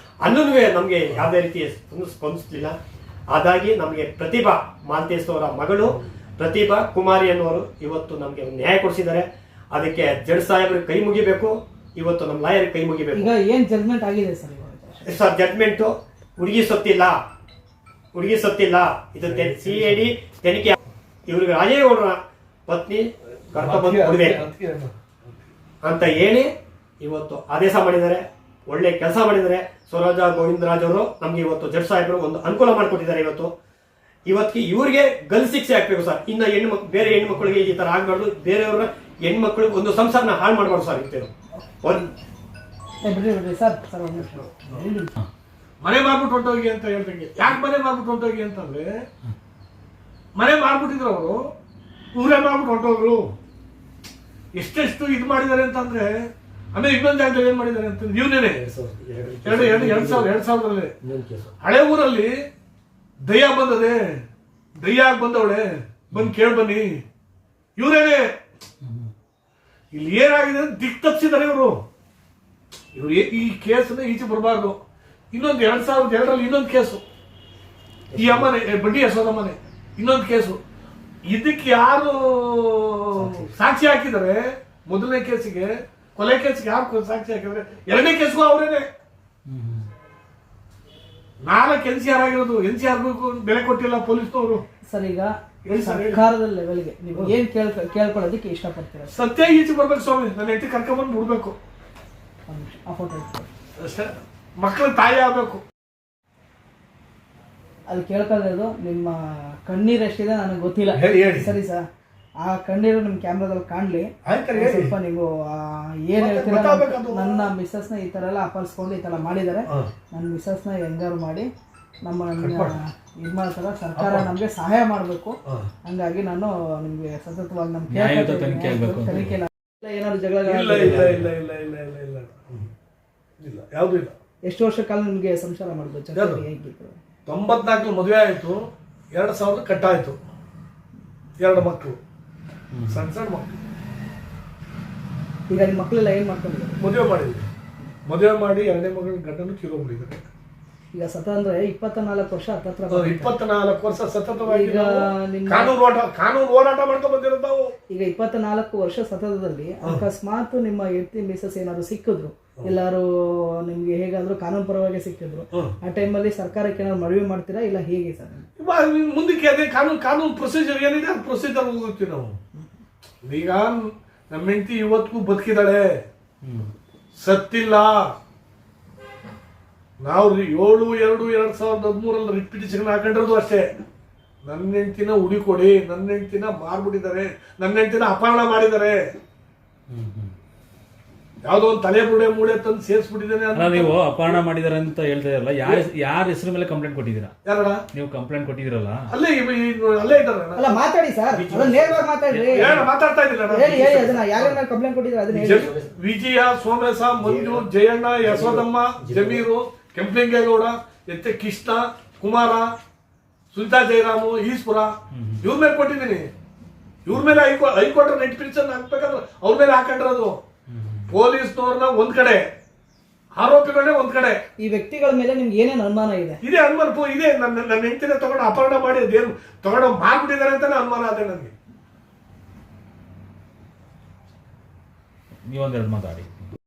S1: ಅಲ್ಲೂ ನಮಗೆ ಯಾವುದೇ ರೀತಿ ಸ್ಪಂದಿಸ್ಲಿಲ್ಲ. ಅದಾಗಿ ನಮಗೆ ಪ್ರತಿಭಾ ಮಾಲ್ತೇಶ್ ಅವರ ಮಗಳು ಪ್ರತಿಭಾ ಕುಮಾರಿ ಅನ್ನೋರು ಇವತ್ತು ನಮಗೆ ಒಂದು ನ್ಯಾಯ ಕೊಡಿಸಿದ್ದಾರೆ. ಅದಕ್ಕೆ ಜಡ್ಜ್ ಸಾಹೇಬ್ರಿಗೆ ಕೈ ಮುಗಿಬೇಕು, ಇವತ್ತು ನಮ್ಮ ಲಾಯರ್ ಕೈ ಮುಗಿಬೇಕು.
S4: ಈಗ ಏನ್ ಜಡ್ಜ್ಮೆಂಟ್ ಆಗಿದೆ ಸರ್
S1: ಸರ್ ಜಡ್ಜ್ಮೆಂಟು ಹುಡುಗಿ ಸತ್ತಿಲ್ಲ, ಇದು CID ತನಿಖೆ. ಇವ್ರಿಗೆ ರಾಜೇಗೌಡರ ಪತ್ನಿ ಕರ್ಕೊಂಡ್ಬಂದು ಕೊಡ್ಬೇಕು ಅಂತ ಹೇಳಿ ಇವತ್ತು ಆದೇಶ ಮಾಡಿದ್ದಾರೆ. ಒಳ್ಳೆ ಕೆಲಸ ಮಾಡಿದ್ದಾರೆ ಸ್ವರಾಜ ಗೋವಿಂದರಾಜ್ ಅವರು. ನಮ್ಗೆ ಇವತ್ತು ಜಡ್ಜ್ ಸಾಹೇಬರು ಒಂದು ಅನುಕೂಲ ಮಾಡಿಕೊಟ್ಟಿದ್ದಾರೆ. ಇವತ್ತಿಗೆ ಇವ್ರಿಗೆ ಗಲ್ ಶಿಕ್ಷೆ ಹಾಕ್ಬೇಕು ಸರ್. ಇನ್ನ ಬೇರೆ ಹೆಣ್ಮಕ್ಳಿಗೆ ಈ ತರ ಆಗ್ಬಾರ್ದು, ಬೇರೆಯವರ ಹೆಣ್ಮಕ್ಳಿಗೆ ಒಂದು ಸಂಸಾರನ ಹಾಳು ಮಾಡ್ಬಾರ್ದು ಸರ್. ಇರ್ತೇವೆ
S2: ಮನೆ ಮಾಡ್ಬಿಟ್ಟು ಹೊಂಟೋಗಿ ಅಂತ ಹೇಳ್ದಂಗೆ. ಯಾಕೆ ಮನೆ ಮಾಡ್ಬಿಟ್ಟು ಹೊಂಟೋಗಿ ಅಂತಂದ್ರೆ ಮನೆ ಮಾಡ್ಬಿಟ್ಟಿದ್ರು ಅವರು, ಊರೇ ಮಾಡ್ಬಿಟ್ಟು ಹೊಂಟೋದ್ರು. ಎಷ್ಟೆಷ್ಟು ಇದು ಮಾಡಿದ್ದಾರೆ ಅಂತಂದ್ರೆ ಆಮೇಲೆ ಇನ್ನೊಂದು ಜಾಗದಲ್ಲಿ ಏನ್ ಮಾಡಿದ್ದಾರೆ ಅಂತ ನೀವನೇ 2000 ಹಳೆ ಊರಲ್ಲಿ ದಯ್ಯ ಬಂದದೆ, ದಯ್ಯ ಆಗಿ ಬಂದವಳೆ, ಬಂದು ಕೇಳಿ ಬನ್ನಿ. ಇವರೇನೆ ಇಲ್ಲಿ ಏನಾಗಿದೆ ದಿಕ್ ತಪ್ಪಿಸಿದ್ದಾರೆ ಇವರು ಈ ಕೇಸನ್ನ ಈಚೆ ಬರಬಾರ್ದು. ಇನ್ನೊಂದು 2002ರಲ್ಲಿ ಇನ್ನೊಂದು ಕೇಸು, ಈ ಅಮ್ಮನೆ ಬಡ್ಡಿ ಎಸೋದ ಮನೆ ಇನ್ನೊಂದು ಕೇಸು. ಇದಕ್ಕೆ ಯಾರು ಸಾಕ್ಷಿ ಹಾಕಿದ್ದಾರೆ? ಮೊದಲನೇ ಕೇಸಿಗೆ, ಕೊಲೆ ಕೇಸಿಗೆ ಯಾರು ಸಾಕ್ಷಿ ಹಾಕಿದ್ರೆ? ಎರಡನೇ ಕೇಸ್ಗೂ ಅವರೇನೆ. 4 NCR ಆಗಿರೋದು, NCRಗೂ ಬೆಲೆ ಕೊಟ್ಟಿಲ್ಲ ಪೊಲೀಸ್ನವರು.
S4: ಸರ್ ಈಗ ಸರ್ಕಾರದ ಲೆವೆಲ್ಗೆ ನೀವು ಏನ್ ಕೇಳ್ಕೊಳ್ಳೋದಕ್ಕೆ ಇಷ್ಟಪಡ್ತೀರಾ?
S2: ಸತ್ಯ ಈಚೆ ಬರ್ಬೇಕು ಸ್ವಾಮಿ. ನನ್ನ ಹೆಂಡತಿ ಕರ್ಕೊಂಡ್ಬಂದು ಬಿಡ್ಬೇಕು ಅಷ್ಟೇ. ಮಕ್ಕಳ ತಾಯಿ ಆಗ್ಬೇಕು.
S4: ಅಲ್ಲಿ ಕೇಳ್ಕೊಳ್ಳೋದು ನಿಮ್ಮ ಕಣ್ಣೀರು ಎಷ್ಟಿದೆ ನನಗೆ ಗೊತ್ತಿಲ್ಲ. ಸರಿ ಸರ್, ಆ ಕಣ್ಣೀರು ನಿಮ್ ಕ್ಯಾಮ್ರಾದಲ್ಲಿ ಕಾಣ್ಲಿ. ಸ್ವಲ್ಪ ನೀವು ಏನ್ ಹೇಳ್ತೀರಾ? ನನ್ನ ಮಿಸ್ಸಸ್ ನ ಈ ತರ ಎಲ್ಲ ಅಪಲ್ಸ್ಕೊಂಡು ಈ ತರ ಮಾಡಿದ್ದಾರೆ. ನನ್ನ ಮಿಸ್ಸಸ್ ನ ಹೆಂಗಾರು ಮಾಡಿ ನಮ್ಮ ಇದ್ ಮಾಡ್ತಾರ. ಸರ್ಕಾರ ನಮ್ಗೆ ಸಹಾಯ ಮಾಡ್ಬೇಕು. ಹಂಗಾಗಿ ನಾನು ನಿಮ್ಗೆ ಸತತವಾಗಿ ನಮ್ ತನಿಖೆ ಏನಾದ್ರು ಜಗಳ
S2: ಇಲ್ಲ, ಯಾವ್ದು ಇಲ್ಲ.
S4: ಎಷ್ಟು ವರ್ಷ ಕಾಲ ನಿಮ್ಗೆ ಸಂಸಾರ ಮಾಡ್ಬೋದು?
S2: 94 ಮದುವೆ ಆಯ್ತು, 2000 ಕಟ್ಟಾಯ್ತು. 2 ಮಕ್ಕಳು, ಸಣ್ಣ ಸಣ್ಣ ಮಕ್ಕಳು.
S4: ಈಗ ನಿಮ್ಮ ಮಕ್ಕಳೆಲ್ಲ ಏನ್ ಮಾಡ್ಕೊಂಡಿದ್ದಾರೆ?
S2: ಮದುವೆ ಮಾಡಿ 2ನೇ ಮಗಳ ಗಂಡನು ತೀರೋಗ್ಬಿಟ್ಟಿದ್ದಾರೆ.
S4: ಈಗ ಸತ ಅಂದ್ರೆ 24 ವರ್ಷ
S2: 24 ವರ್ಷ ಸತತವಾಗಿ ಕಾನೂನು ಹೋರಾಟ ಮಾಡ್ಕೊಂಡು ಬಂದಿರೋದು ನಾವು.
S4: ಈಗ 24 ವರ್ಷ ಸತತದಲ್ಲಿ ಅಕಸ್ಮಾತ್ ನಿಮ್ಮ ಹೆಂಡತಿ ಮಿಸಸ್ ಏನಾದ್ರು ಸಿಕ್ಕಿದ್ರು, ಎಲ್ಲಾರು ನಿಮ್ಗೆ ಹೇಗಾದ್ರು ಕಾನೂನು ಪರವಾಗಿ ಸಿಕ್ಕಿದ್ರು, ಆ ಟೈಮಲ್ಲಿ ಸರ್ಕಾರಕ್ಕೆ ಏನಾದ್ರು ಮನವಿ ಮಾಡ್ತೀರಾ ಇಲ್ಲ ಹೇಗೆ ಸರ್?
S2: ಮುಂದಕ್ಕೆ ಅದೇ ಕಾನೂನು ಪ್ರೊಸೀಜರ್ ಏನಿದೆ ಆ ಪ್ರೊಸೀಜರ್ ಹೋಗ್ತೀವಿ ನಾವು. ಈಗ ನಮ್ಮ ಹೆಂಡತಿ ಇವತ್ತಿಗೂ ಬದುಕಿದಾಳೆ, ಸತ್ತಿಲ್ಲ. ನಾವು 7/2/2013 ರಿಟ್ ಪಿಟಿಷನ್ ಹಾಕೊಂಡಿರೋದು ಅಷ್ಟೇ. ನನ್ನ ಹೆಂಡತಿನ ಹುಡುಕೊಡಿ, ನನ್ನ ಹೆಂಡತಿನ ಮಾರ್ಬಿಟ್ಟಿದ್ದಾರೆ, ನನ್ನ ಹೆಂಡತಿನ ಅಪಹರಣ ಮಾಡಿದ್ದಾರೆ, ಯಾವ್ದೋ ಒಂದು ತಲೆ ಬುಡೆ ಮೂಳೆ ತಂದು ಸೇರಿಸ್ಬಿಟ್ಟಿದ್ದೇನೆ.
S5: ನೀವು ಅಪಹರಣ ಮಾಡಿದಾರೆ ಅಂತ ಹೇಳ್ತಾ ಇರಲ್ಲ, ಯಾರ ಹೆಸರು ಮೇಲೆ ಕಂಪ್ಲೇಂಟ್ ಕೊಟ್ಟಿದ್ದೀರಾ?
S2: ಯಾರ ನೀವು
S5: ಕಂಪ್ಲೇಂಟ್ ಕೊಟ್ಟಿದ್ದೀರಲ್ಲ?
S2: ಅಲ್ಲೇ ಇದ್ದಾರೆ.
S4: ಮಾತಾಡಿ ಸರ್,
S2: ಮಾತಾಡ್ತಾ ಇದ್ದಿಲ್ಲ.
S4: ಕಂಪ್ಲೇಂಟ್ ಕೊಟ್ಟಿದ್ದೀರಾ?
S2: ವಿಜಯ, ಸೋಮೇಶ, ಮಂಜು, ಜಯಣ್ಣ, ಯಶೋದಮ್ಮ, ಜಮೀರು, ಕೆಂಪಲಿಂಗೇಗೌಡ, ಕೃಷ್ಣ, ಕುಮಾರ, ಸುನಿತಾ ಜಯರಾಮು, ಈಶ್ವರ, ಇವ್ರ ಮೇಲೆ ಕೊಟ್ಟಿದ್ದೀನಿ. ಇವ್ರ ಮೇಲೆ ಹೈಕೋರ್ಟ್ ನೆಟ್ ಪಿಟಿಷನ್ ಹಾಕ್ಬೇಕಾದ್ರೆ ಅವ್ರ ಮೇಲೆ ಹಾಕೊಂಡಿರೋದು. ಪೊಲೀಸ್ನವ್ರನ್ನ ಒಂದ್ ಕಡೆ, ಆರೋಪಿಗಳನ್ನೇ ಒಂದ್ ಕಡೆ.
S4: ಈ ವ್ಯಕ್ತಿಗಳ ಮೇಲೆ ನಿಮ್ಗೆ ಏನೇನು ಅನುಮಾನ ಇದೆ?
S2: ಇದೇ ಅನುಮಾನ ಇದೆ. ನನ್ನ ಹೆಂಡತಿನ ತಗೊಂಡು ಅಪಹರಣ ಮಾಡಿ ಅದೇನು ತಗೊಂಡು ಮಾಡ್ಬಿಟ್ಟಿದ್ದಾರೆ ಅಂತಾನೆ ಅನುಮಾನ ಅದೇ ನನಗೆ.
S5: ನೀವೊಂದೆರಡು ಮಾತಾಡಿ.